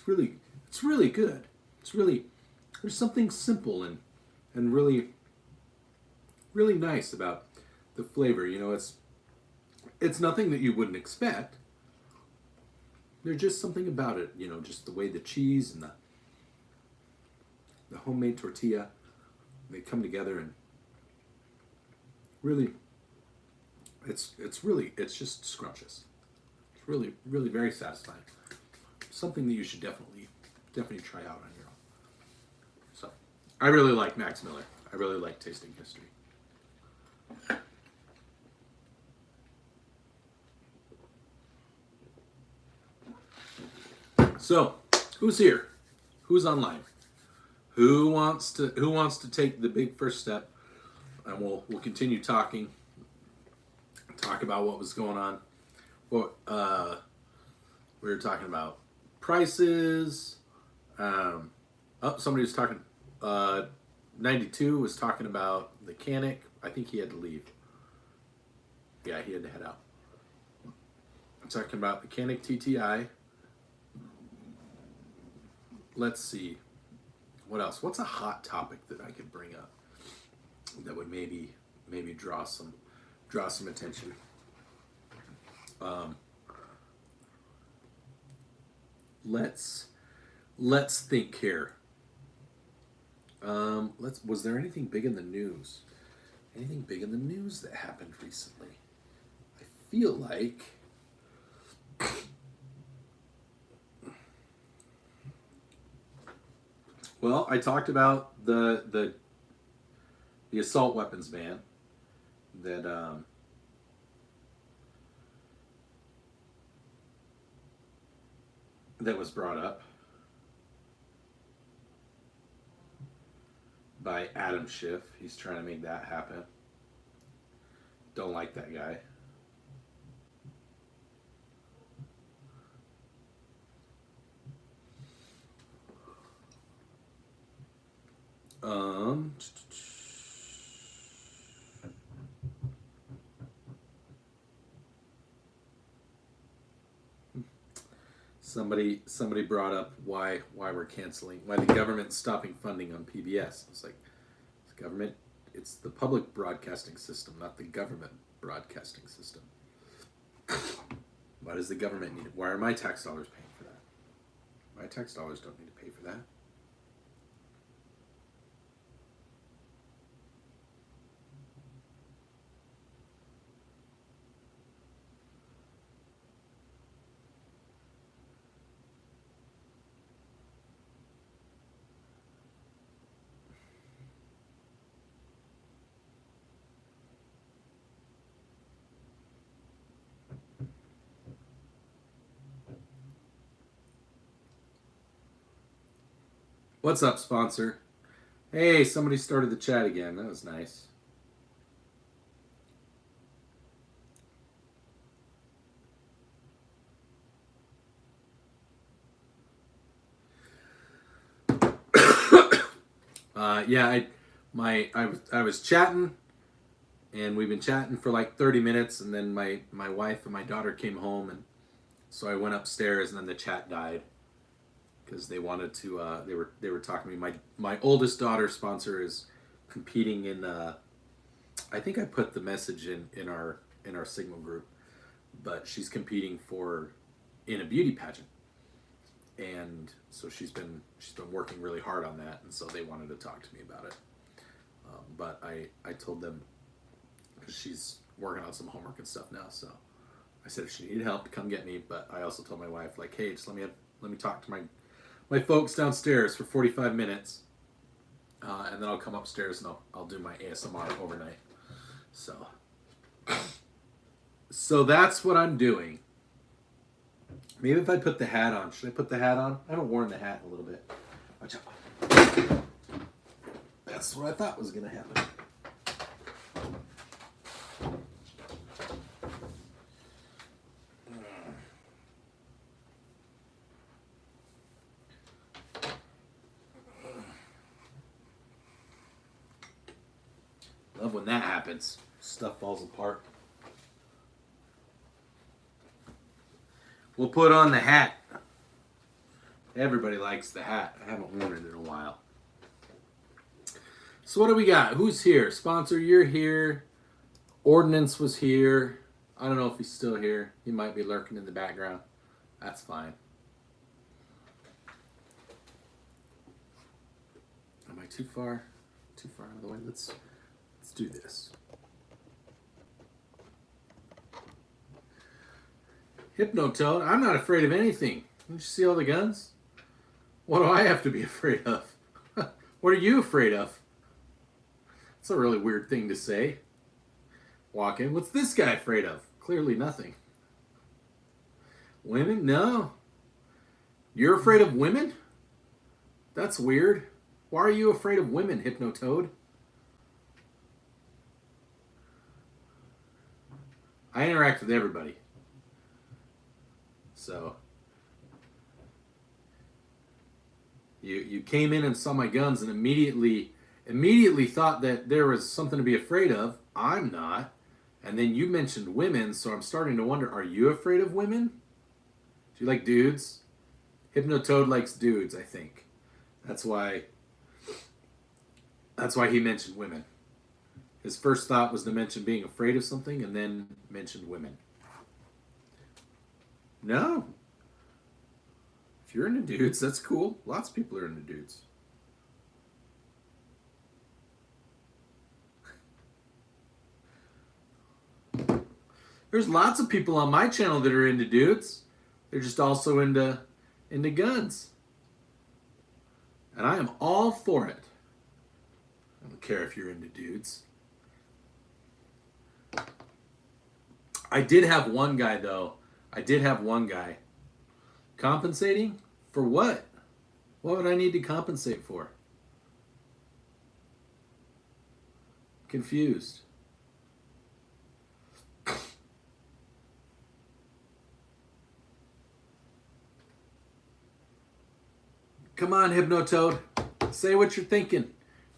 really good. There's something simple and really nice about the flavor. You know, it's nothing that you wouldn't expect. There's just something about it, you know, just the way the cheese and the homemade tortilla, they come together, and really, it's just scrumptious. It's really very satisfying. Something that you should definitely try out on your own. So, I really like Max Miller. I really like Tasting History. So, who's here? Who's online? Who wants to take the big first step? And we'll continue talking. Talk about what was going on. Well, we were talking about prices. Somebody was talking. 92 was talking about the Canic. I think he had to leave. Yeah, he had to head out. I'm talking about the Canic TTI. Let's see. What else? What's a hot topic that I could bring up that would maybe draw some attention? Let's think here. Was there anything big in the news? Anything big in the news that happened recently? I feel like well, I talked about the assault weapons ban that that was brought up by Adam Schiff. He's trying to make that happen. Don't like that guy. Somebody brought up why we're canceling, why the government's stopping funding on PBS. It's like, the government, it's the public broadcasting system, not the government broadcasting system. Why does the government need it? Why are my tax dollars paying for that? My tax dollars don't need to pay for that. What's up, sponsor? Hey, somebody started the chat again. That was nice. Yeah, I was chatting, and we've been chatting for like 30 minutes, and then my wife and my daughter came home, and so I went upstairs, and then the chat died because they wanted to. They were talking to me. My oldest daughter, sponsor, is competing in. I think I put the message in our Signal group, but she's competing in a beauty pageant. And so she's been working really hard on that, and so they wanted to talk to me about it. But I told them, because she's working on some homework and stuff now, so I said if she needed help to come get me. But I also told my wife, like, hey, just let me talk to my folks downstairs for 45 minutes, and then I'll come upstairs and I'll do my ASMR overnight. So that's what I'm doing. Maybe if I put the hat on. Should I put the hat on? I haven't worn the hat in a little bit. Watch out. That's what I thought was going to happen. Love when that happens. Stuff falls apart. We'll put on the hat. Everybody likes the hat. I haven't worn it in a while. So what do we got? Who's here? Sponsor, you're here. Ordnance was here. I don't know if he's still here. He might be lurking in the background. That's fine. Am I too far out of the way? Let's do this. Hypnotoad, I'm not afraid of anything. Didn't you see all the guns? What do I have to be afraid of? What are you afraid of? It's a really weird thing to say. Walk in. What's this guy afraid of? Clearly nothing. Women? No. You're afraid of women? That's weird. Why are you afraid of women, Hypnotoad? I interact with everybody. So you came in and saw my guns and immediately thought that there was something to be afraid of. I'm not. And then you mentioned women, so I'm starting to wonder, are you afraid of women? Do you like dudes? Hypnotoad likes dudes, I think. That's why he mentioned women. His first thought was to mention being afraid of something and then mentioned women. No. If you're into dudes, that's cool. Lots of people are into dudes. There's lots of people on my channel that are into dudes. They're just also into guns. And I am all for it. I don't care if you're into dudes. I did have one guy, though. Compensating? For what? What would I need to compensate for? Confused. Come on, Hypnotoad. Say what you're thinking.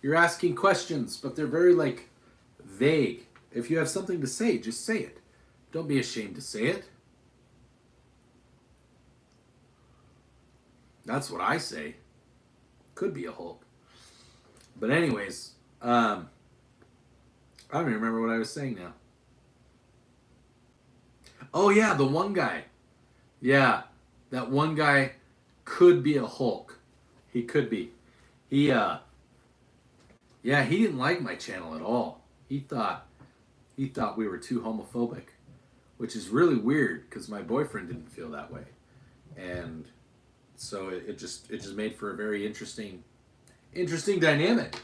You're asking questions, but they're very, vague. If you have something to say, just say it. Don't be ashamed to say it. That's what I say. Could be a Hulk. But anyways, I don't even remember what I was saying now. Oh yeah, the one guy. Yeah, that one guy could be a Hulk. He could be. He yeah, he didn't like my channel at all. He thought we were too homophobic, which is really weird because my boyfriend didn't feel that way, and so it just made for a very interesting dynamic.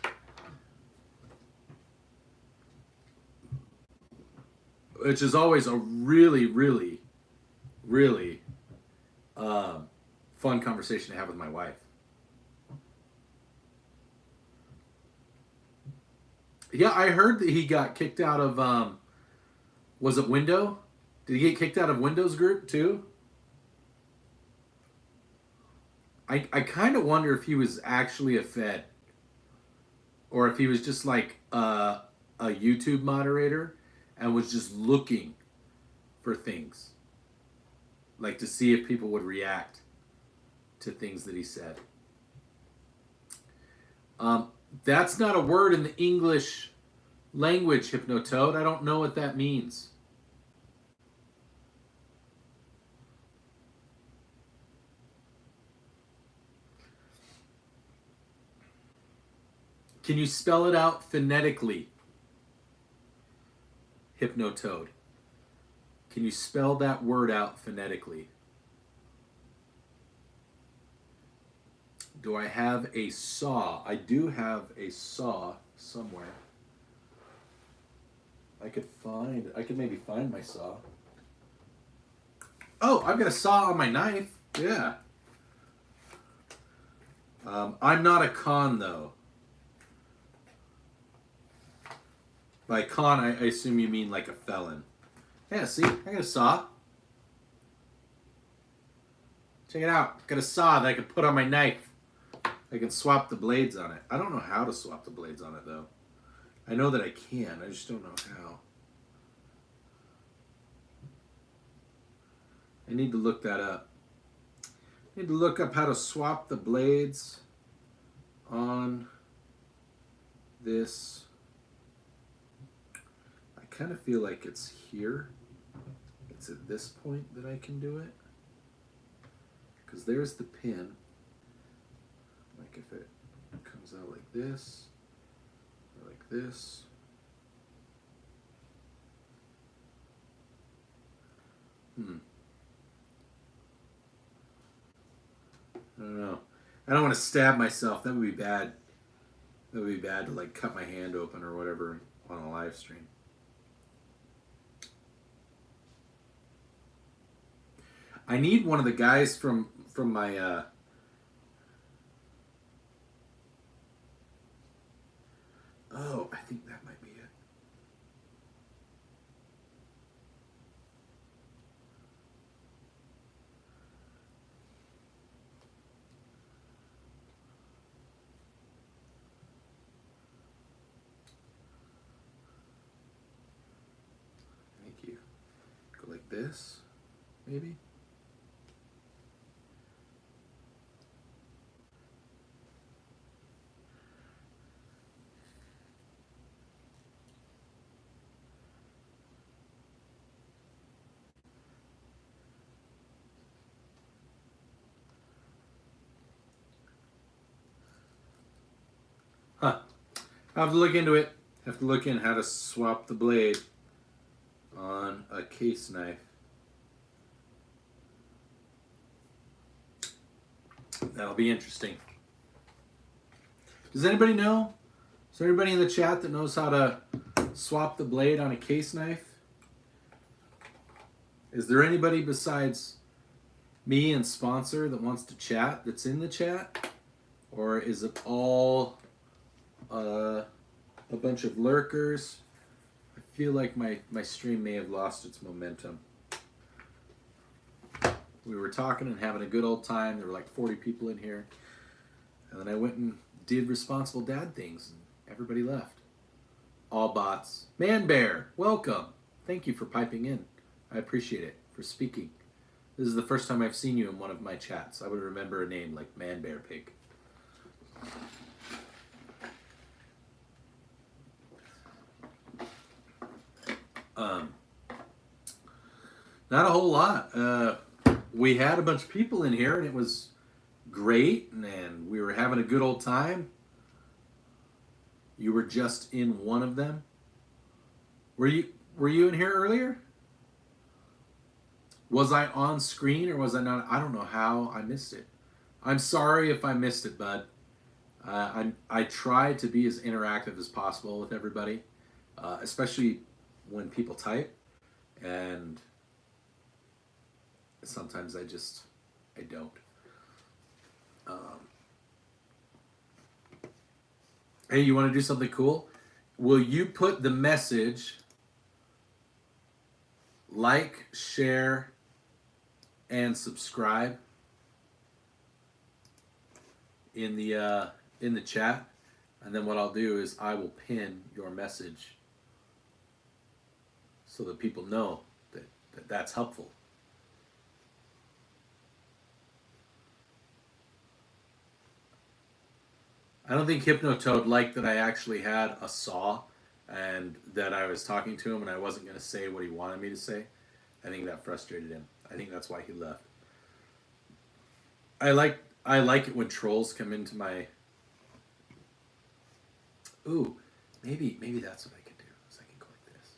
Which is always a really, really, really fun conversation to have with my wife. Yeah, I heard that he got kicked out of, was it Window? Did he get kicked out of Windows Group too? I kind of wonder if he was actually a Fed. Or if he was just like a YouTube moderator and was just looking for things. Like to see if people would react to things that he said. That's not a word in the English language, Hypnotoad. I don't know what that means. Can you spell it out phonetically? Hypnotoad. Can you spell that word out phonetically? Do I have a saw? I do have a saw somewhere. I could maybe find my saw. Oh, I've got a saw on my knife. Yeah. I'm not a con though. By con, I assume you mean like a felon. Yeah, see? I got a saw. Check it out. Got a saw that I can put on my knife. I can swap the blades on it. I don't know how to swap the blades on it, though. I know that I can. I just don't know how. I need to look that up. I need to look up how to swap the blades on this. I kind of feel like it's here. It's at this point that I can do it. Because there's the pin. Like if it comes out like this, or like this. I don't know. I don't want to stab myself. That would be bad. That would be bad to like cut my hand open or whatever on a live stream. I need one of the guys from my oh, I think that might be it. Thank you. Go like this, maybe. Huh. I have to look into it. I have to look in how to swap the blade on a case knife. That'll be interesting. Does anybody know? Is there anybody in the chat that knows how to swap the blade on a case knife? Is there anybody besides me and sponsor that wants to chat that's in the chat? Or is it all a bunch of lurkers? I feel like my stream may have lost its momentum. We were talking and having a good old time. There were like 40 people in here. And then I went and did responsible dad things and everybody left. All bots. Man Bear, welcome. Thank you for piping in. I appreciate it, for speaking. This is the first time I've seen you in one of my chats. I would remember a name like Man Bear Pig. Not a whole lot. We had a bunch of people in here, and it was great, and we were having a good old time. You were just in one of them. Were you in here earlier? Was I on screen or was I not? I don't know how I missed it. I'm sorry if I missed it, bud. I try to be as interactive as possible with everybody, especially when people type, and sometimes I don't. Hey, you want to do something cool? Will you put the message like, share, and subscribe in the chat? And then what I'll do is I will pin your message so that people know that that's helpful. I don't think Hypnotoad liked that I actually had a saw and that I was talking to him and I wasn't going to say what he wanted me to say. I think that frustrated him. I think that's why he left. I like it when trolls come into my... Ooh, maybe that's what I can do. Is I can go like this.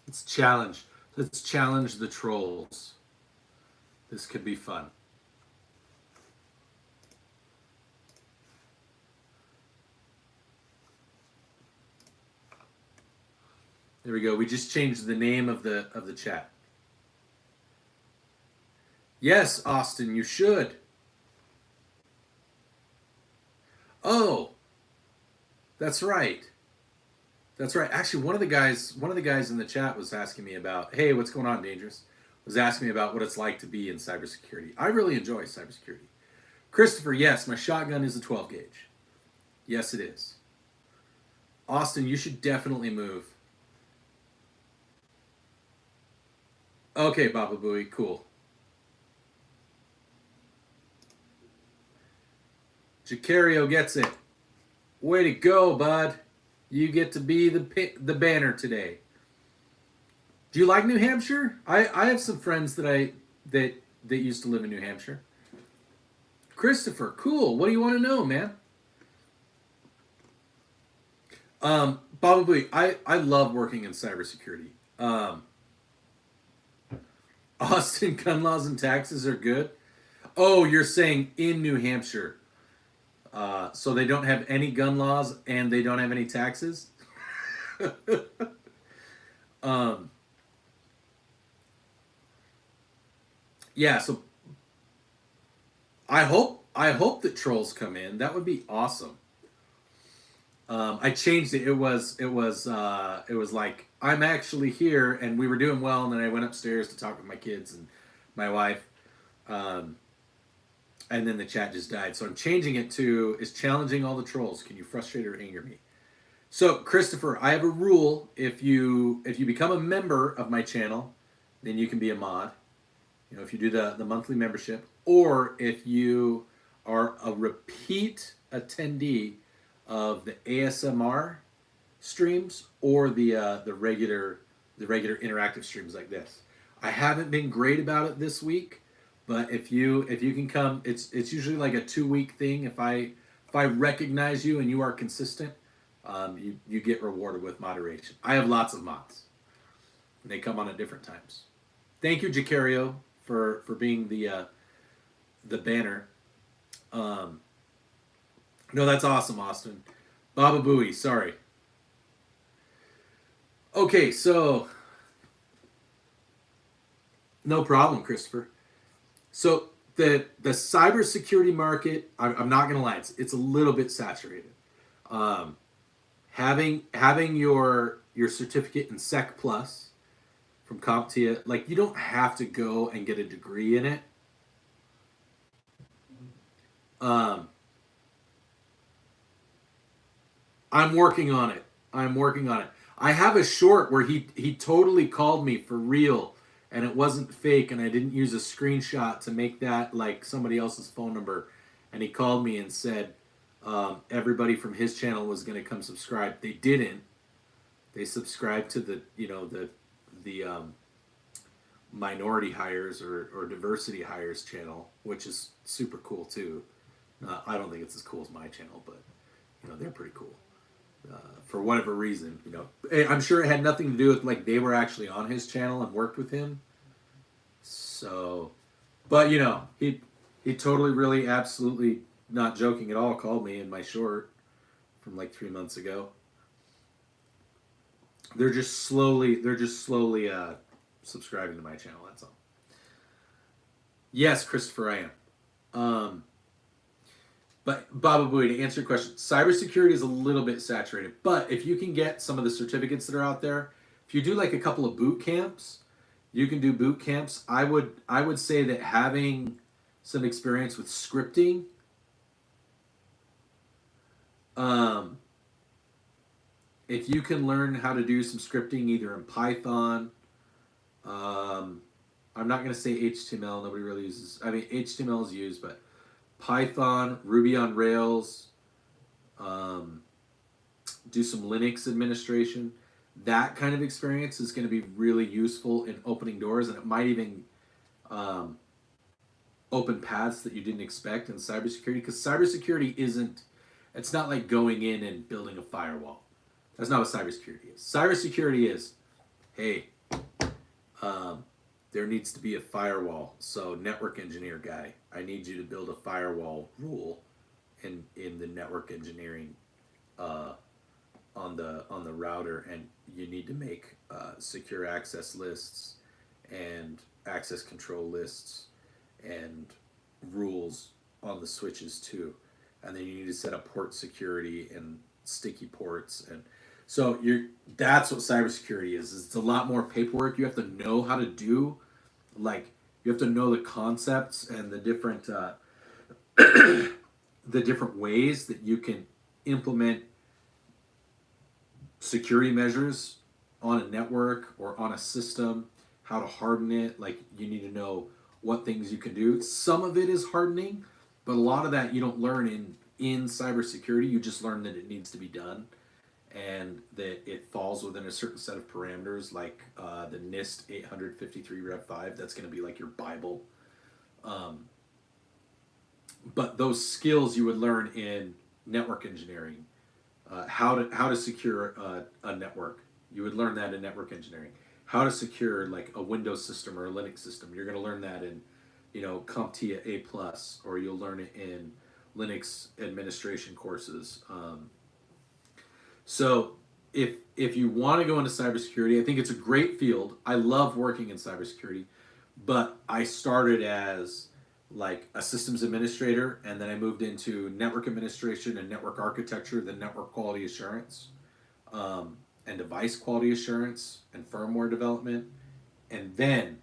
Let's challenge the trolls. This could be fun. There we go. We just changed the name of the chat. Yes, Austin, you should. Oh, that's right. That's right. Actually, one of the guys in the chat was asking me about, hey, what's going on, Dangerous? Was asking me about what it's like to be in cybersecurity. I really enjoy cybersecurity. Christopher, yes, my shotgun is a 12 gauge. Yes, it is. Austin, you should definitely move. Okay, Baba Booey, cool. Jacario gets it. Way to go, bud. You get to be the banner today. Do you like New Hampshire? I have some friends that used to live in New Hampshire. Christopher, cool. What do you want to know, man? Baba Booey, I love working in cybersecurity. Austin, gun laws and taxes are good. Oh, you're saying in New Hampshire. So they don't have any gun laws and they don't have any taxes? Yeah, so I hope that trolls come in. That would be awesome. I changed it. It was like I'm actually here, and we were doing well, and then I went upstairs to talk with my kids and my wife, and then the chat just died. So I'm changing it to is challenging all the trolls. Can you frustrate or anger me? So Christopher, I have a rule. If you become a member of my channel, then you can be a mod. You know, if you do the monthly membership, or if you are a repeat attendee of the ASMR streams or the regular interactive streams like this. I haven't been great about it this week, but if you can come, it's usually like a 2-week thing. If I recognize you and you are consistent, you get rewarded with moderation. I have lots of mods. And they come on at different times. Thank you, Jacario, for being the banner. No, that's awesome, Austin. Baba Booey, sorry. Okay, so no problem, Christopher. So the cybersecurity market, I'm not gonna lie, it's a little bit saturated. Having your certificate in Sec Plus from CompTIA, like you don't have to go and get a degree in it. I'm working on it. I have a short where he totally called me for real, and it wasn't fake, and I didn't use a screenshot to make that like somebody else's phone number. And he called me and said everybody from his channel was going to come subscribe. They didn't. They subscribed to the minority hires or diversity hires channel, which is super cool too. I don't think it's as cool as my channel, but they're pretty cool. For whatever reason, I'm sure it had nothing to do with like they were actually on his channel and worked with him. So, but he totally, really, absolutely not joking at all called me in my short from like 3 months ago. They're just slowly subscribing to my channel. That's all. Yes, Christopher, I am. But Baba Booey, to answer your question, cybersecurity is a little bit saturated. But if you can get some of the certificates that are out there, if you do like a couple of boot camps, you can do boot camps. I would say that having some experience with scripting, if you can learn how to do some scripting either in Python, I'm not going to say HTML. Nobody really uses. I mean, HTML is used, but Python, Ruby on Rails, do some Linux administration. That kind of experience is going to be really useful in opening doors, and it might even open paths that you didn't expect in cybersecurity. Because cybersecurity it's not like going in and building a firewall. That's not what cybersecurity is. Cybersecurity is, hey, there needs to be a firewall. So network engineer guy, I need you to build a firewall rule in the network engineering on the router, and you need to make secure access lists and access control lists and rules on the switches too. And then you need to set up port security and sticky ports, and so that's what cybersecurity is. It's a lot more paperwork. You have to know how to do, like, you have to know the concepts and the different the different ways that you can implement security measures on a network or on a system, how to harden it. Like, you need to know what things you can do. Some of it is hardening, but a lot of that you don't learn in cybersecurity. You just learn that it needs to be done and that it falls within a certain set of parameters, like the NIST 853 Rev 5. That's going to be like your Bible. But those skills you would learn in network engineering, how to secure a network. You would learn that in network engineering. How to secure like a Windows system or a Linux system. You're going to learn that in, CompTIA A+, or you'll learn it in Linux administration courses. So if you want to go into cybersecurity, I think it's a great field. I love working in cybersecurity, but I started as like a systems administrator, and then I moved into network administration and network architecture, then network quality assurance, and device quality assurance and firmware development. And then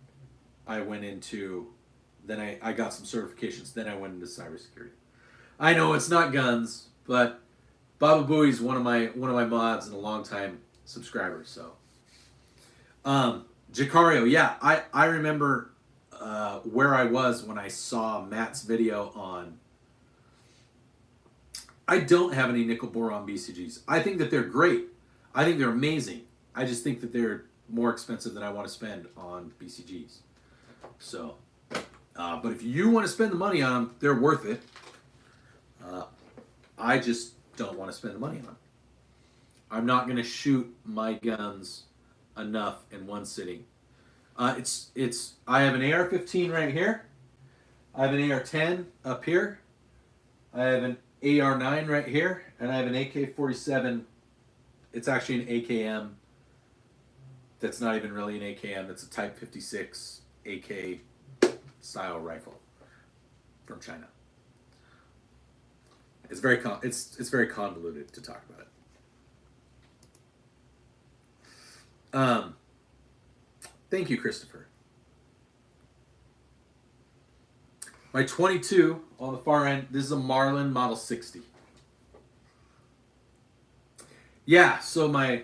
I went into, I got some certifications, then I went into cybersecurity. I know it's not guns, but Baba Booey's one of my mods and a long time subscriber. So, Jacario, yeah, I remember where I was when I saw Matt's video on. I don't have any nickel boron BCGs. I think that they're great. I think they're amazing. I just think that they're more expensive than I want to spend on BCGs. So, but if you want to spend the money on them, they're worth it. I just don't want to spend the money on them. I'm not going to shoot my guns enough in one sitting. I have an AR-15 right here. I have an AR-10 up here. I have an AR-9 right here, and I have an AK-47. It's actually an AKM. That's not even really an AKM. It's a Type 56 AK style rifle from China. It's very very convoluted to talk about it. Thank you, Christopher. My 22 on the far end. This is a Marlin Model 60. Yeah, so my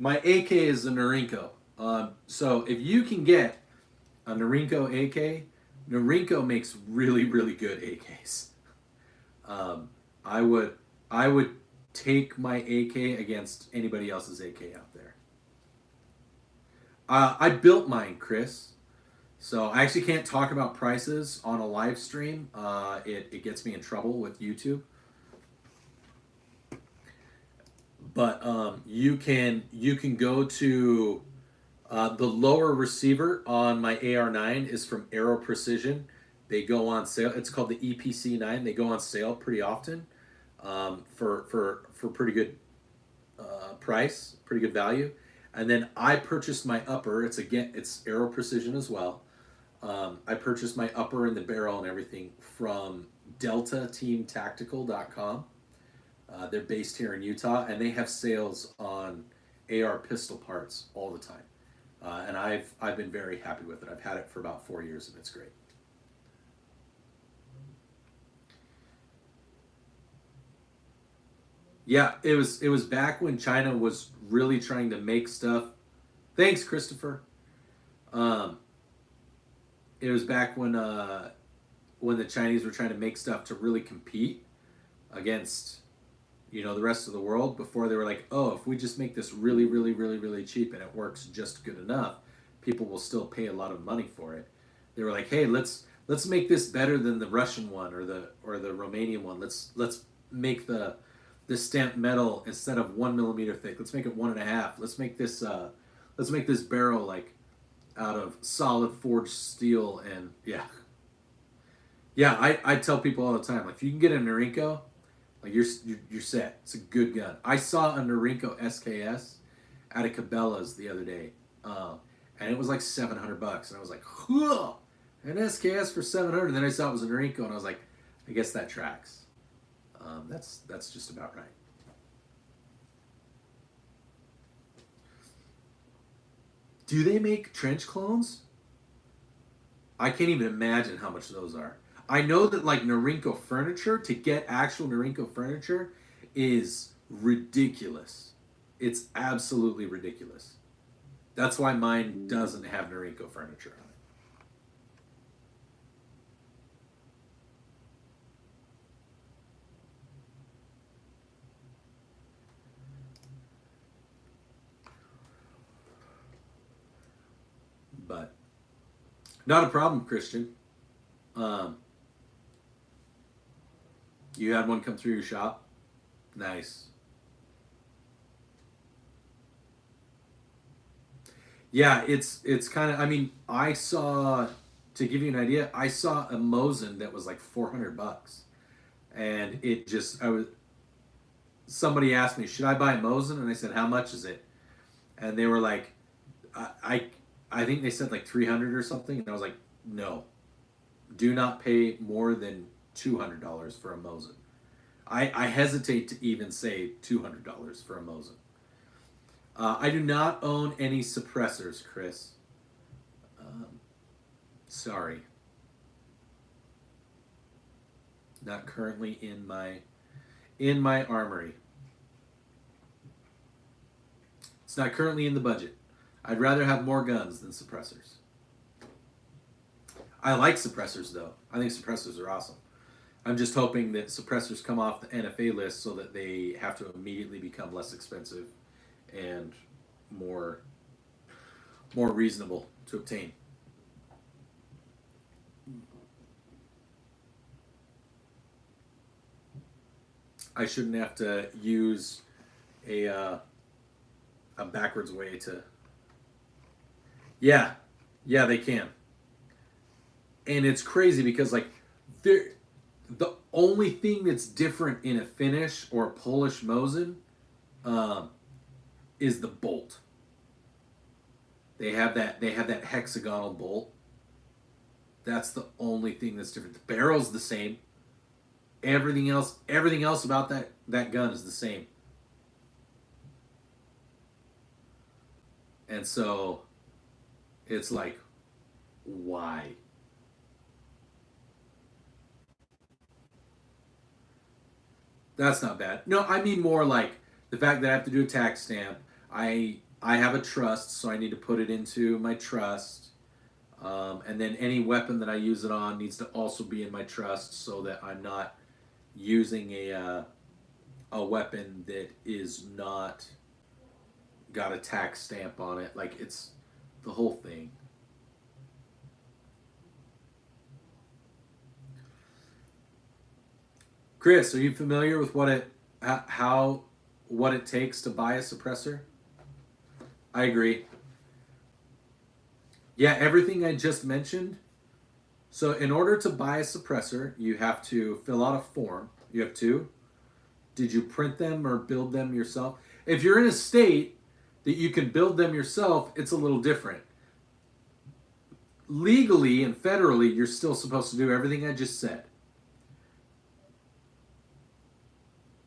My AK is a Norinco. So if you can get a Norinco AK, Norinco makes really, really good AKs. I would take my AK against anybody else's AK out there. I built mine, Chris. So I actually can't talk about prices on a live stream. It gets me in trouble with YouTube. But you can go to the lower receiver on my AR9 is from Aero Precision. They go on sale. It's called the EPC9. They go on sale pretty often for pretty good price, pretty good value. And then I purchased my upper. It's Aero Precision as well. I purchased my upper and the barrel and everything from DeltaTeamTactical.com. They're based here in Utah, and they have sales on AR pistol parts all the time. And I've been very happy with it. I've had it for about 4 years, and it's great. Yeah, it was back when China was really trying to make stuff. Thanks, Christopher. It was back when the Chinese were trying to make stuff to really compete against, the rest of the world. Before they were like, oh, if we just make this really, really, really, really cheap and it works just good enough, people will still pay a lot of money for it. They were like, hey, let's make this better than the Russian one or the Romanian one. Let's make the stamped metal, instead of 1 millimeter thick, let's make it 1.5. Let's make this barrel like out of solid forged steel. And I tell people all the time, like, if you can get a Norinco, like, you're set. It's a good gun. I saw a Norinco SKS at a Cabela's the other day, and it was like $700, and I was like, huh, an SKS for $700. And then I saw it was a Norinco, and I was like, I guess that tracks. That's just about right. Do they make trench clones? I can't even imagine how much those are. I know that, like, Norinco furniture, to get actual Norinco furniture, is ridiculous. It's absolutely ridiculous. That's why mine doesn't have Norinco furniture on it. But not a problem, Christian. You had one come through your shop? Nice. Yeah, it's kind of, I mean, I saw, to give you an idea, I saw a Mosin that was like $400. And it just, somebody asked me, should I buy a Mosin? And I said, how much is it? And they were like, I think they said like 300 or something. And I was like, no, do not pay more than $200 for a Mosin. I hesitate to even say $200 for a Mosin. I do not own any suppressors, Chris. Sorry. Not currently in my armory. It's not currently in the budget. I'd rather have more guns than suppressors. I like suppressors, though. I think suppressors are awesome. I'm just hoping that suppressors come off the NFA list so that they have to immediately become less expensive and more reasonable to obtain. I shouldn't have to use a backwards way to... Yeah, they can. And it's crazy because, like, the only thing that's different in a Finnish or a Polish Mosin is the bolt. They have that hexagonal bolt. That's the only thing that's different. The barrel's the same. Everything else about that gun is the same. And so it's like, why? That's not bad. No, I mean more like the fact that I have to do a tax stamp. I I have a trust, so I need to put it into my trust. And then any weapon that I use it on needs to also be in my trust, so that I'm not using a weapon that is not got a tax stamp on it. Like, it's the whole thing. Chris, are you familiar with what it takes to buy a suppressor? I agree. Yeah, everything I just mentioned. So in order to buy a suppressor, you have to fill out a form. You have two. Did you print them or build them yourself? If you're in a state that you can build them yourself, it's a little different. Legally and federally, you're still supposed to do everything I just said.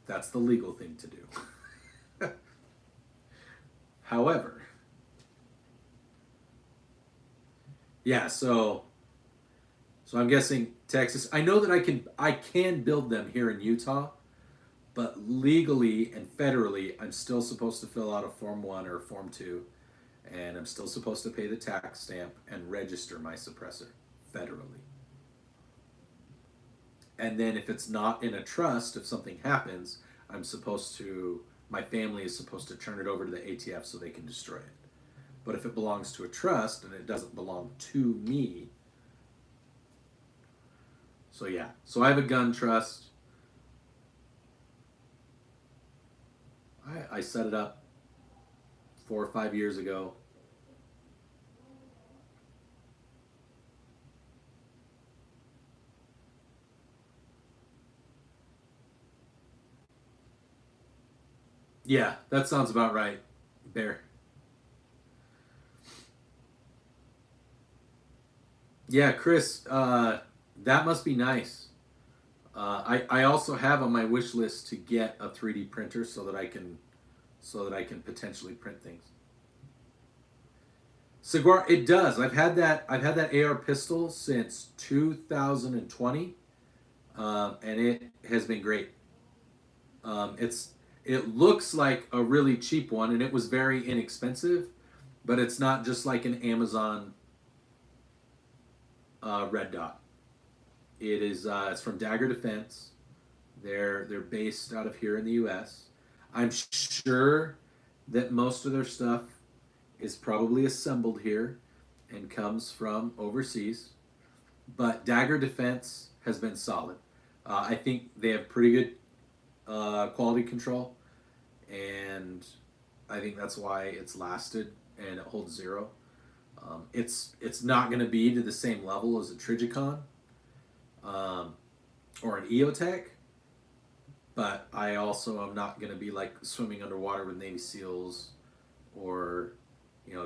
That's the legal thing to do. However, yeah, so I'm guessing Texas. I know that I can build them here in Utah, but legally and federally, I'm still supposed to fill out a Form 1 or Form 2, and I'm still supposed to pay the tax stamp and register my suppressor federally. And then if it's not in a trust, if something happens, my family is supposed to turn it over to the ATF so they can destroy it. But if it belongs to a trust and it doesn't belong to me, so yeah. So I have a gun trust. I set it up 4 or 5 years ago. Yeah, that sounds about right, Bear. Yeah, Chris, that must be nice. I also have on my wish list to get a 3D printer so that I can potentially print things. Cigar, it does. I've had that AR pistol since 2020, and it has been great. It looks like a really cheap one, and it was very inexpensive, but it's not just like an Amazon red dot. It is. It's from Dagger Defense. They're based out of here in the U.S. I'm sure that most of their stuff is probably assembled here and comes from overseas, but Dagger Defense has been solid. I think they have pretty good quality control, and I think that's why it's lasted and it holds zero. It's not going to be to the same level as a Trigicon or an EOTech, but I also am not going to be like swimming underwater with Navy SEALs or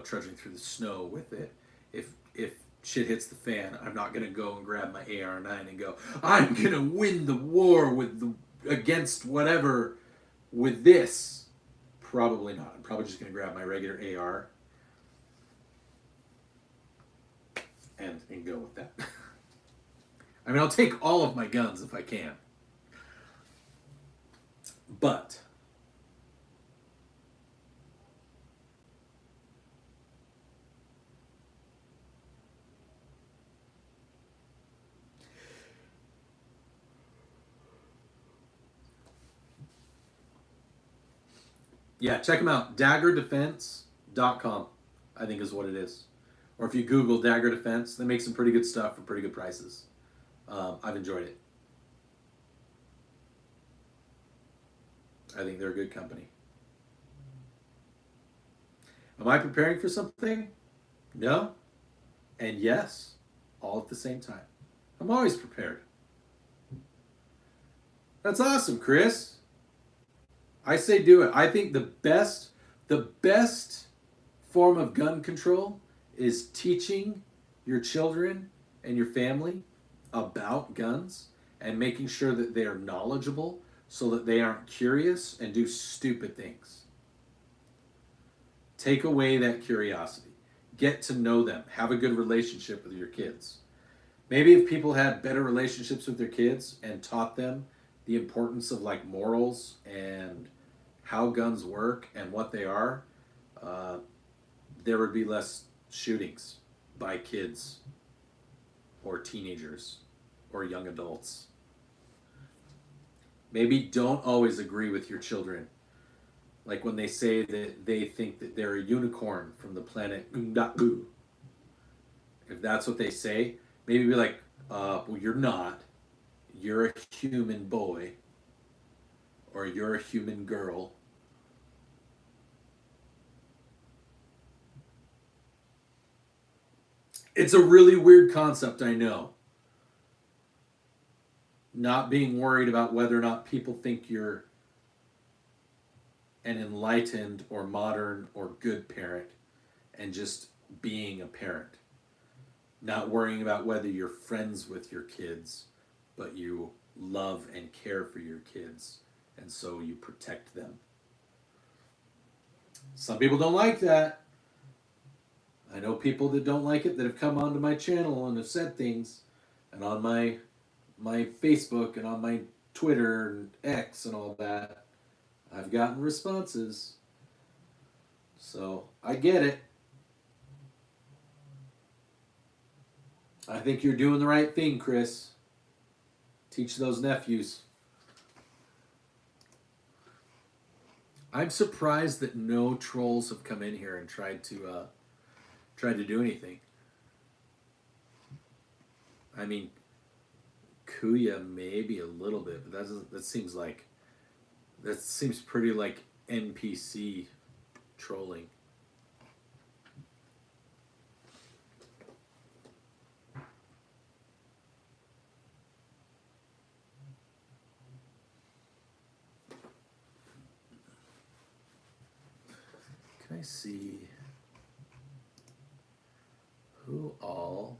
trudging through the snow with it. If shit hits the fan, I'm not going to go and grab my AR-9 and go, I'm going to win the war against whatever with this. Probably not. I'm probably just going to grab my regular AR and go with that. I mean, I'll take all of my guns if I can. But yeah, check them out. daggerdefense.com, I think is what it is. Or if you Google Dagger Defense, they make some pretty good stuff for pretty good prices. I've enjoyed it. I think they're a good company. Am I preparing for something? No. And yes, all at the same time. I'm always prepared. That's awesome, Chris. I say do it. I think the best form of gun control is teaching your children and your family about guns and making sure that they are knowledgeable so that they aren't curious and do stupid things. Take away that curiosity. Get to know them. Have a good relationship with your kids. Maybe if people had better relationships with their kids and taught them the importance of like morals and how guns work and what they are, there would be less shootings by kids or teenagers or young adults. Maybe don't always agree with your children. Like when they say that they think that they're a unicorn from the planet Nga'u. If that's what they say, maybe be like, well, you're not. You're a human boy. Or you're a human girl. It's a really weird concept, I know. Not being worried about whether or not people think you're an enlightened or modern or good parent and just being a parent. Not worrying about whether you're friends with your kids, but you love and care for your kids, and so you protect them. Some people don't like that. I know people that don't like it that have come onto my channel and have said things, and on my Facebook and on my Twitter and X and all that, I've gotten responses. So I get it. I think you're doing the right thing, Chris. Teach those nephews. I'm surprised that no trolls have come in here and tried to do anything. I mean, Kuya maybe a little bit, but that seems pretty like NPC trolling. Can I see who all?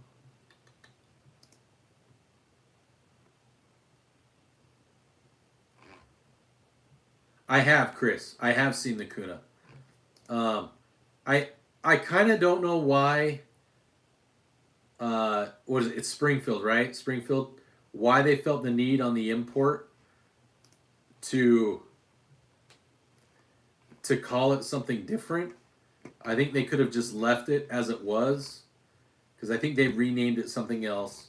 I have, Chris. I have seen the Kuna. I kind of don't know why. What is it? It's Springfield, right? Springfield. Why they felt the need on the import to call it something different. I think they could have just left it as it was, because I think they renamed it something else.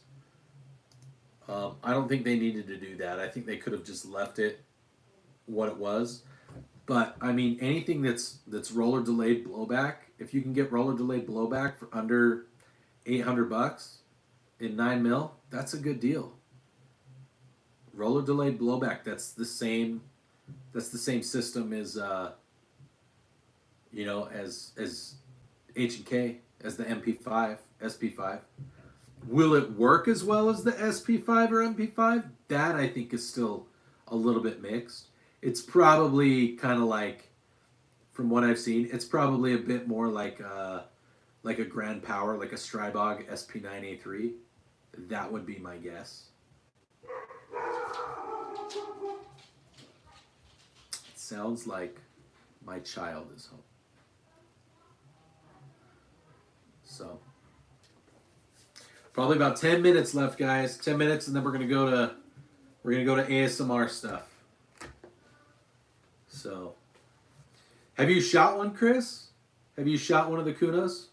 I don't think they needed to do that. I think they could have just left it what it was. But I mean, anything that's roller delayed blowback, if you can get roller delayed blowback for under $800 in 9mm, that's a good deal. Roller delayed blowback, that's the same system as as H&K, as the MP5, SP5. Will it work as well as the SP5 or MP5? That I think is still a little bit mixed. It's probably kind of like, from what I've seen, it's probably a bit more like a Grand Power, like a Strybog SP9A3. That would be my guess. It sounds like my child is home. So, probably about 10 minutes left, guys. 10 minutes, and then we're gonna go to ASMR stuff. So, have you shot one, Chris? Have you shot one of the Kunas?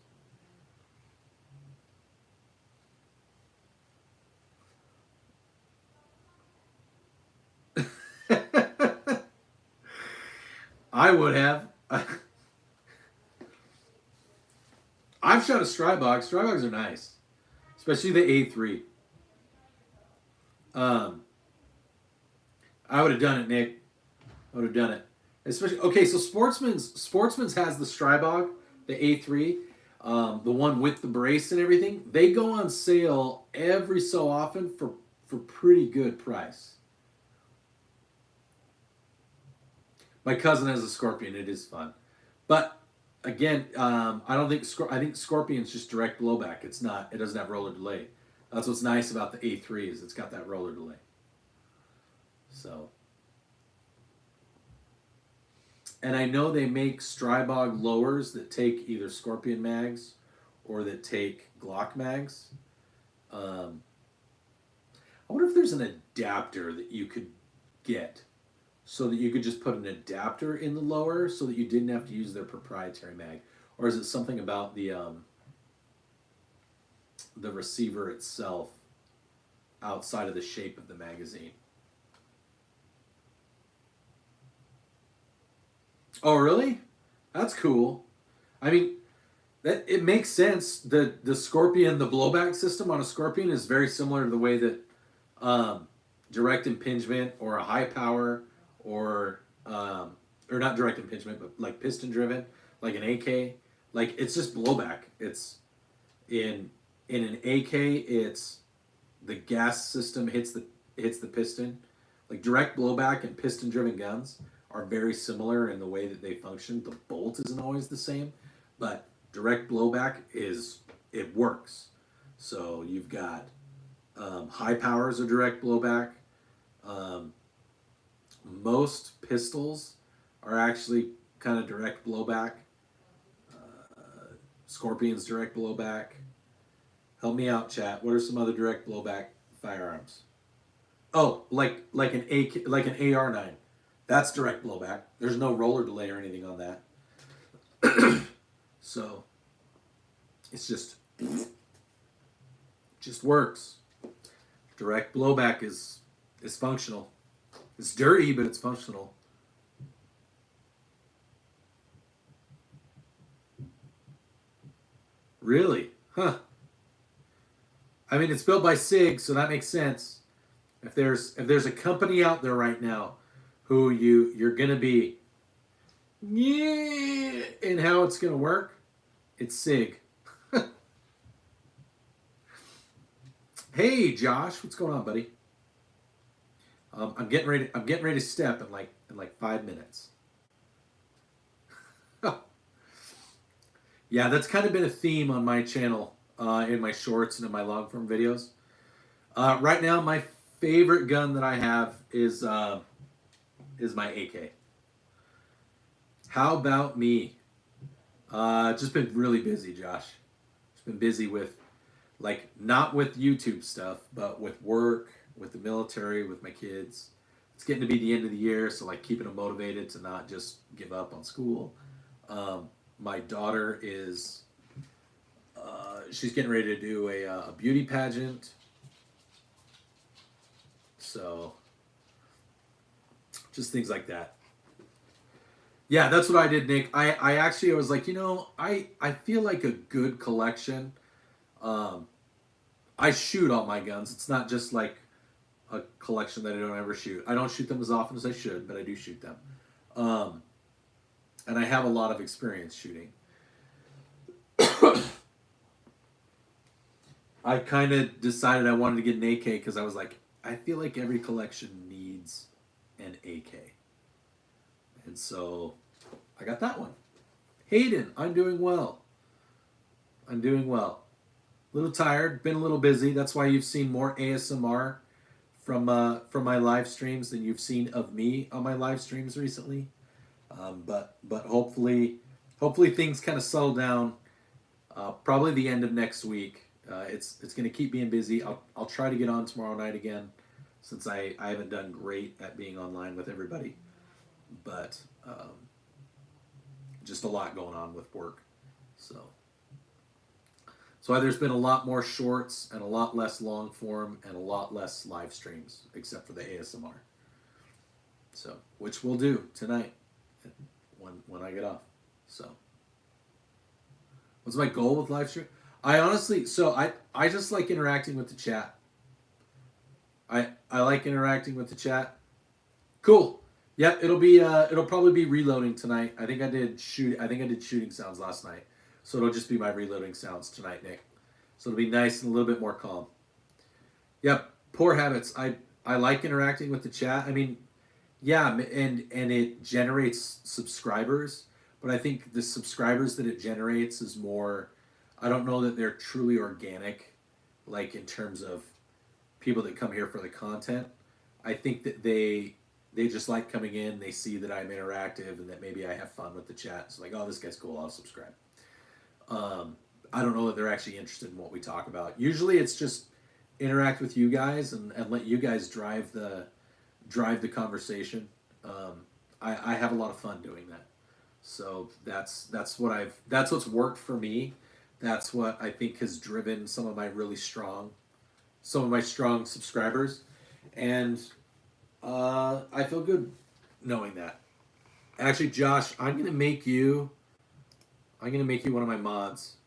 I would have. I've shot a Strybog. Strybogs are nice, especially the A3. I would have done it, Nick. I would have done it. Especially, okay, so Sportsman's has the Strybog, the A3, the one with the brace and everything. They go on sale every so often for pretty good price. My cousin has a Scorpion. It is fun, but again, I think Scorpion's just direct blowback. It's not. It doesn't have roller delay. That's what's nice about the A3 is it's got that roller delay. So, and I know they make Strybog lowers that take either Scorpion mags or that take Glock mags. I wonder if there's an adapter that you could get so that you could just put an adapter in the lower so that you didn't have to use their proprietary mag? Or is it something about the receiver itself outside of the shape of the magazine? Oh, really? That's cool. I mean, that it makes sense. The Scorpion, the blowback system on a Scorpion is very similar to the way that direct impingement or a high power or not direct impingement, but like piston driven, like an AK, like it's just blowback. It's in an AK, it's the gas system hits the piston. Like direct blowback and piston driven guns are very similar in the way that they function. The bolt isn't always the same, but direct blowback it works. So you've got high powers are direct blowback. Most pistols are actually kind of direct blowback. Scorpion's direct blowback. Help me out, chat. What are some other direct blowback firearms? Oh, like an AK, like an AR-9. That's direct blowback. There's no roller delay or anything on that. So it's just works. Direct blowback is functional. It's dirty, but it's functional. Really? Huh. I mean, it's built by SIG, so that makes sense. If there's a company out there right now who you're gonna be and how it's gonna work, it's SIG. Hey Josh, what's going on, buddy? I'm getting ready to step in like 5 minutes. Yeah, that's kind of been a theme on my channel, in my shorts and in my long form videos. Right now, my favorite gun that I have is my AK. How about me? Just been really busy, Josh. Just been busy with, like, not with YouTube stuff, but with work, with the military, with my kids. It's getting to be the end of the year, so like keeping them motivated to not just give up on school. My daughter is, she's getting ready to do a beauty pageant. So, just things like that. Yeah, that's what I did, Nick. I actually was like, I feel like a good collection. I shoot all my guns. It's not just like a collection that I don't ever shoot. I don't shoot them as often as I should, but I do shoot them. And I have a lot of experience shooting. I kind of decided I wanted to get an AK because I was like, I feel like every collection needs an AK. And so I got that one. Hayden, I'm doing well. I'm doing well. A little tired, been a little busy. That's why you've seen more ASMR from my live streams than you've seen of me on my live streams recently. But hopefully things kind of settle down. Probably the end of next week. It's going to keep being busy. I'll try to get on tomorrow night again, since I haven't done great at being online with everybody. But just a lot going on with work. So there's been a lot more shorts and a lot less long form and a lot less live streams, except for the ASMR. So, which we'll do tonight when I get off. So, what's my goal with live stream? I honestly, I just like interacting with the chat. I like interacting with the chat. Cool. Yep, it'll probably be reloading tonight. I think I did shooting sounds last night. So it'll just be my reloading sounds tonight, Nick. So it'll be nice and a little bit more calm. Yep, poor habits. I like interacting with the chat. I mean, yeah, and it generates subscribers, but I think the subscribers that it generates is more, I don't know that they're truly organic, like in terms of people that come here for the content. I think that they just like coming in, they see that I'm interactive and that maybe I have fun with the chat. So like, oh, this guy's cool, I'll subscribe. I don't know that they're actually interested in what we talk about. Usually it's just interact with you guys and let you guys drive the conversation. I have a lot of fun doing that. So that's what's worked for me. That's what I think has driven some of my strong subscribers, and I feel good knowing that. Actually, Josh, I'm gonna make you one of my mods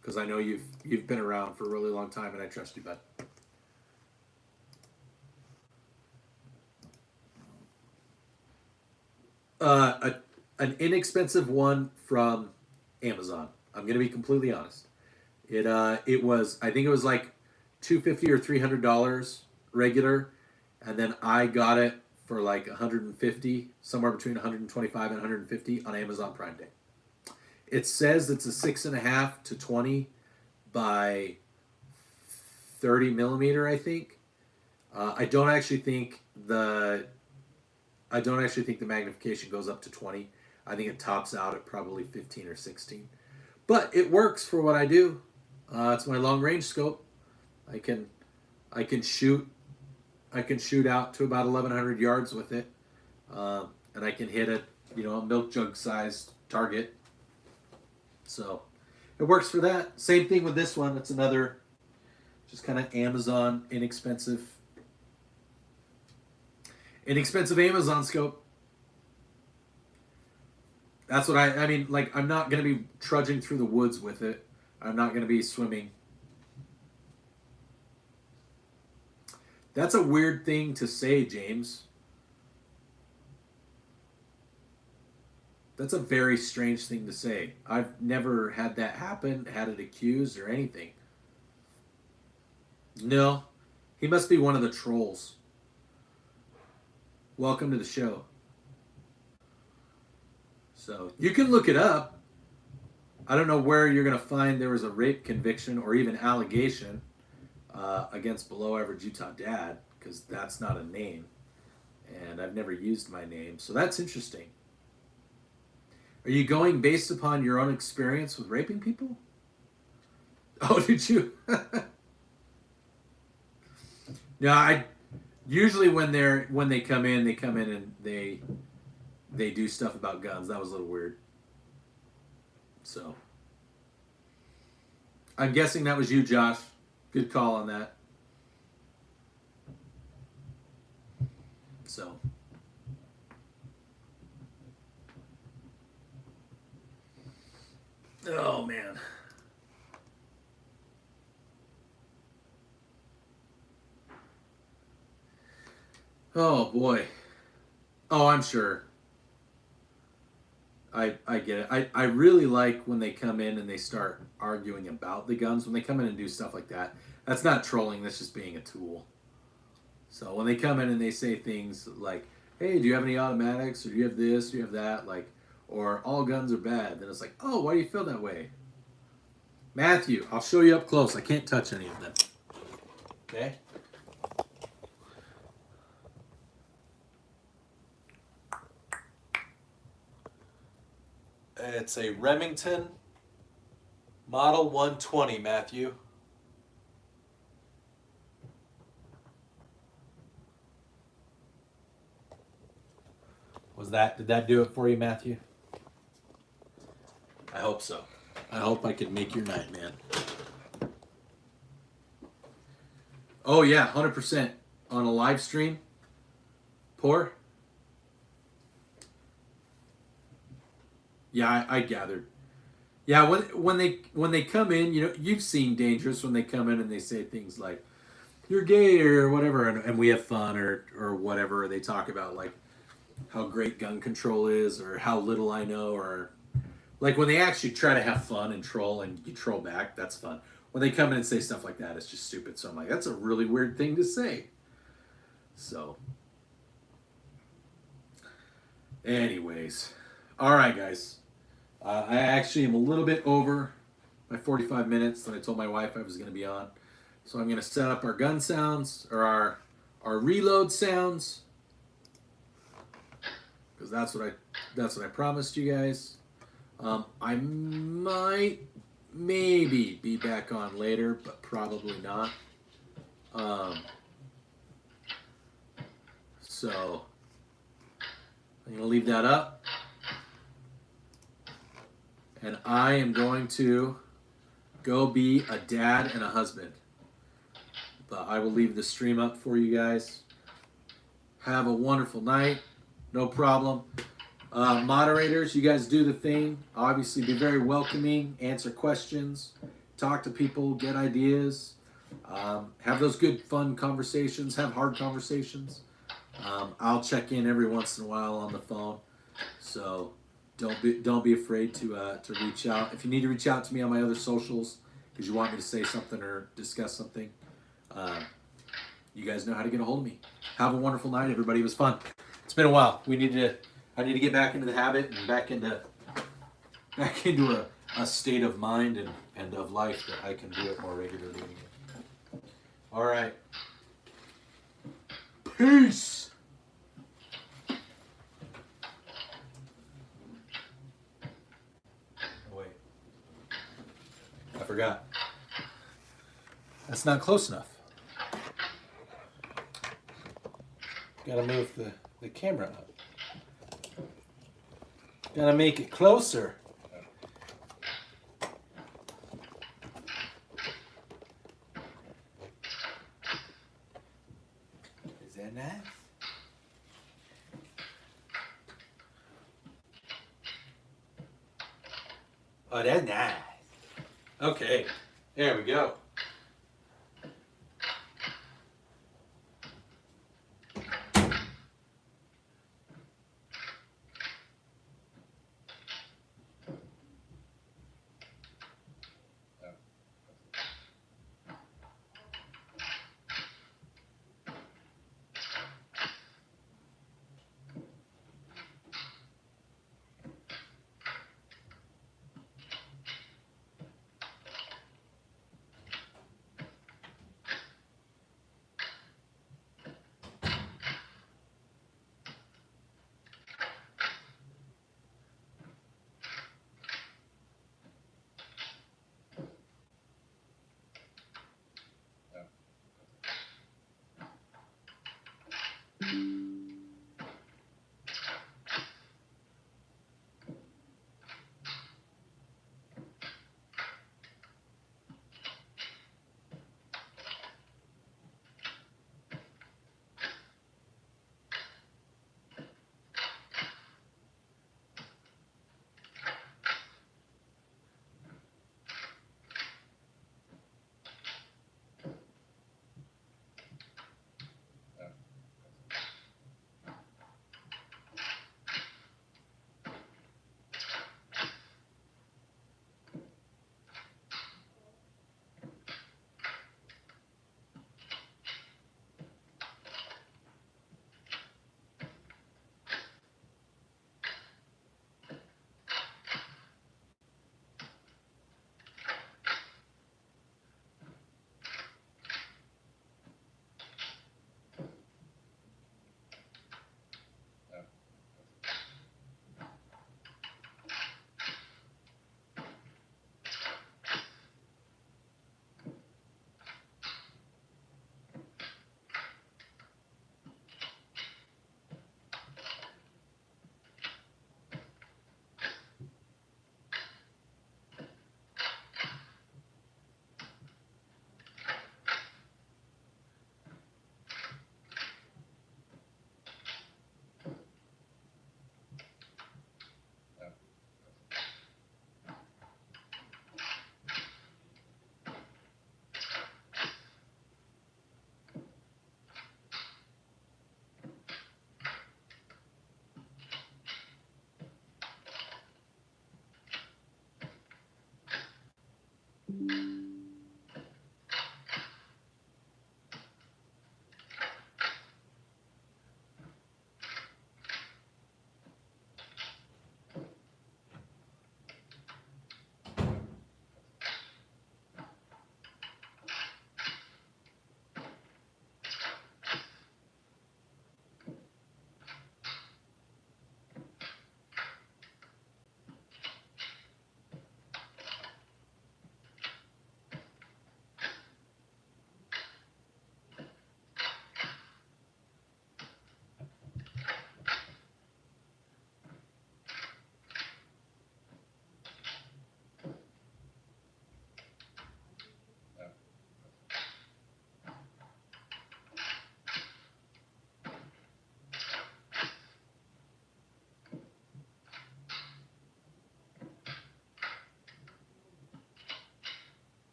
because I know you've been around for a really long time and I trust you, bud. An inexpensive one from Amazon. I'm gonna be completely honest. It was, I think it was like $250 or $300 regular, and then I got it for like 150, somewhere between 125 and 150 on Amazon Prime Day. It says it's a 6.5 to 20 by 30 millimeter, I think. I don't actually think the magnification goes up to 20. I think it tops out at probably 15 or 16. But it works for what I do. It's my long range scope. I can shoot out to about 1,100 yards with it, and I can hit a milk jug sized target. So it works for that. Same thing with this one. It's another just kind of Amazon inexpensive Amazon scope. That's what I mean, like, I'm not going to be trudging through the woods with it. I'm not going to be swimming. That's a weird thing to say, James. That's a very strange thing to say. I've never had that happen, had it accused or anything. No. He must be one of the trolls. Welcome to the show. So, you can look it up. I don't know where you're going to find there was a rape conviction or even allegation against below average Utah dad, because that's not a name. And I've never used my name. So that's interesting. Are you going based upon your own experience with raping people? Oh, did you? No, I usually when they come in and they do stuff about guns. That was a little weird. So I'm guessing that was you, Josh. Good call on that. So oh man. Oh boy. Oh, I'm sure. I get it. I really like when they come in and they start arguing about the guns. When they come in and do stuff like that, that's not trolling. That's just being a tool. So when they come in and they say things like, "Hey, do you have any automatics? Or do you have this? Do you have that?" Like, or all guns are bad. Then it's like, "Oh, why do you feel that way?" Matthew, I'll show you up close. I can't touch any of them. Okay. It's a Remington Model 120, Matthew. Did that do it for you, Matthew? I hope so. I hope I could make your night, man. Oh yeah, 100% on a live stream. Poor. Yeah, I gathered. Yeah, when they come in, you've seen Dangerous when they come in and they say things like, "You're gay" or whatever, and we have fun or whatever. They talk about like how great gun control is or how little I know, or like when they actually try to have fun and troll and you troll back, that's fun. When they come in and say stuff like that, it's just stupid. So I'm like, that's a really weird thing to say. So, anyways, all right, guys. I actually am a little bit over my 45 minutes that I told my wife I was going to be on. So I'm going to set up our gun sounds, or our reload sounds, because that's what I promised you guys. I might maybe be back on later, but probably not. So I'm going to leave that up. And I am going to go be a dad and a husband. But I will leave the stream up for you guys. Have a wonderful night. No problem. Moderators, you guys do the thing. Obviously, be very welcoming. Answer questions. Talk to people. Get ideas. Have those good, fun conversations. Have hard conversations. I'll check in every once in a while on the phone. So don't be afraid to reach out. If you need to reach out to me on my other socials because you want me to say something or discuss something, you guys know how to get a hold of me. Have a wonderful night, everybody. It was fun. It's been a while. I need to get back into the habit and back into a state of mind and of life that I can do it more regularly again. All right. Peace. Oh, wait. I forgot. That's not close enough. Gotta move the camera up. Gotta make it closer. Is that nice? Oh, that's nice. Okay, there we go.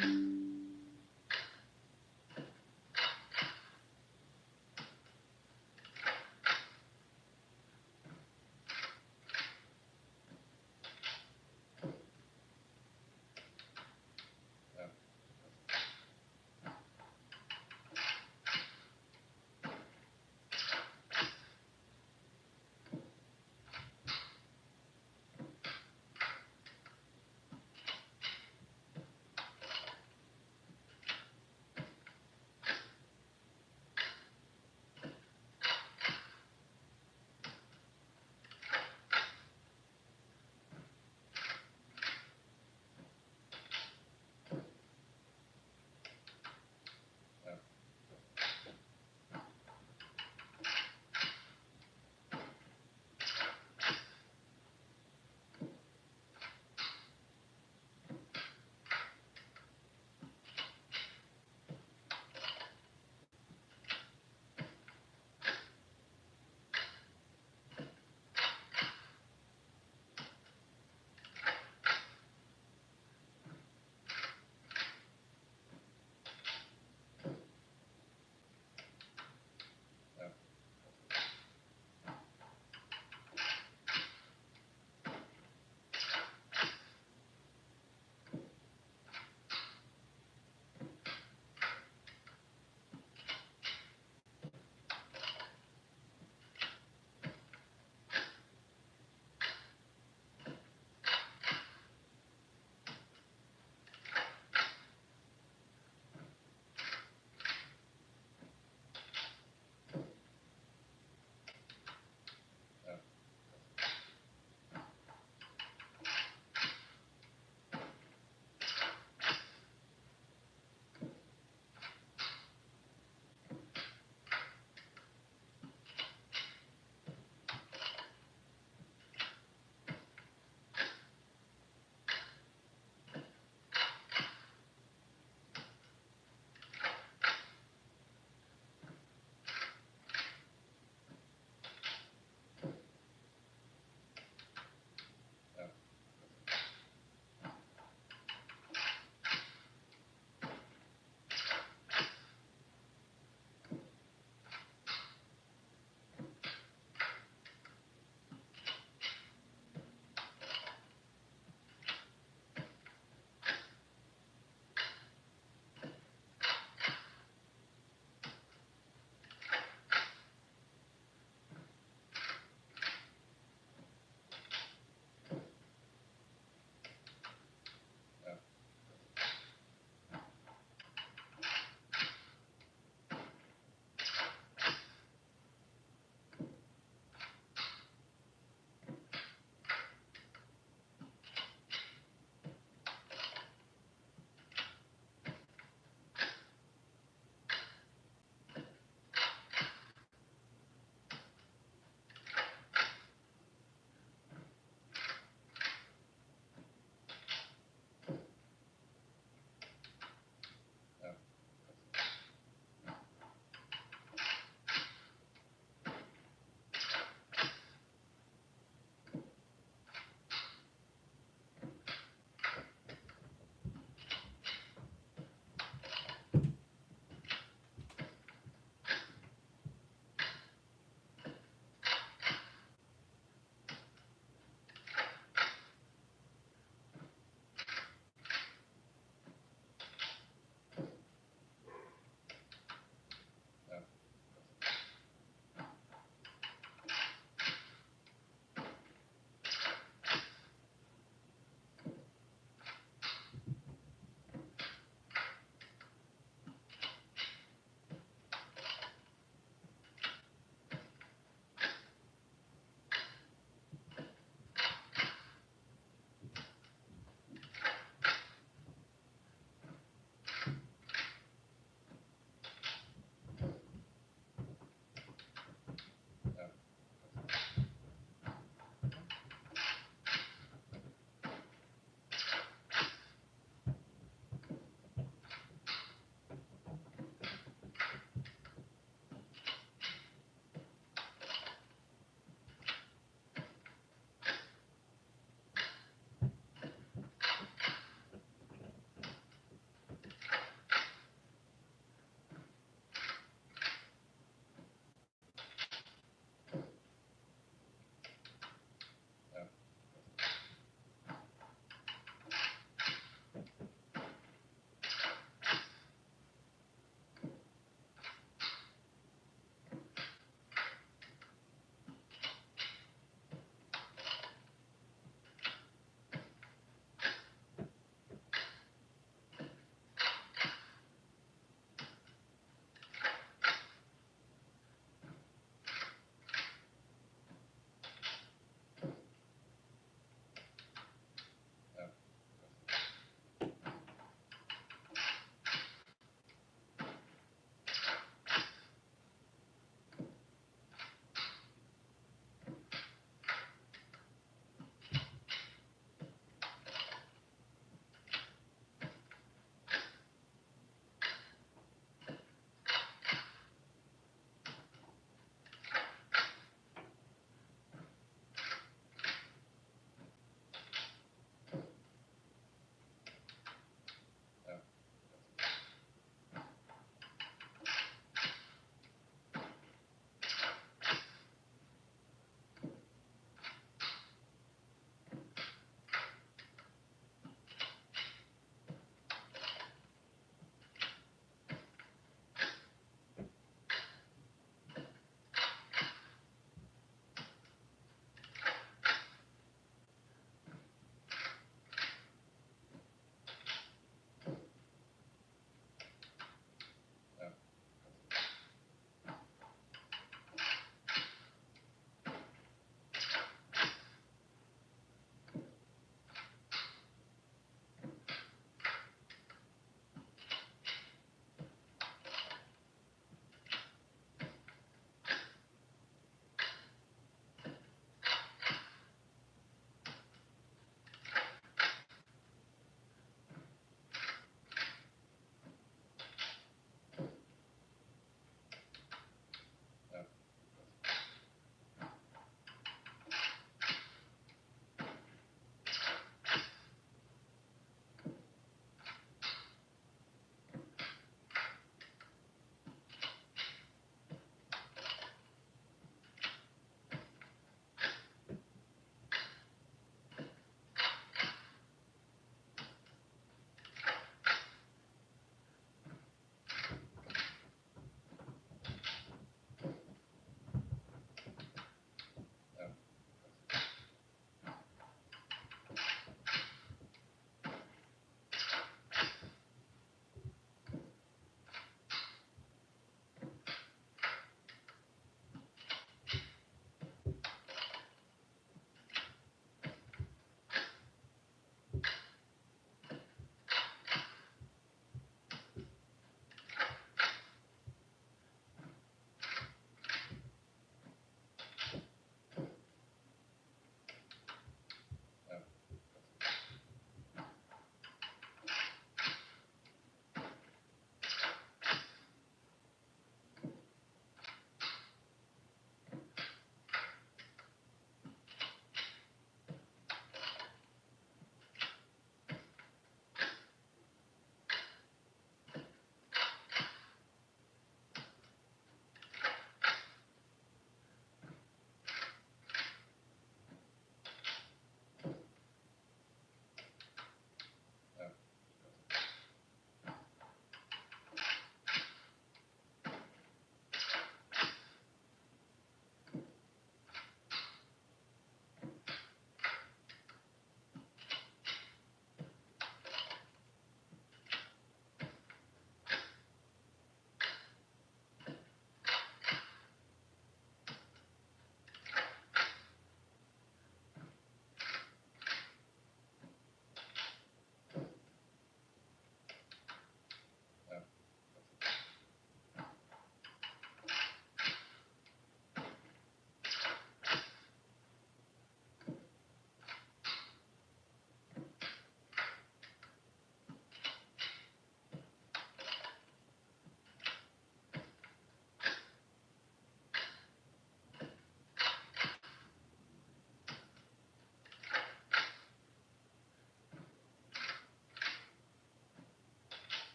you.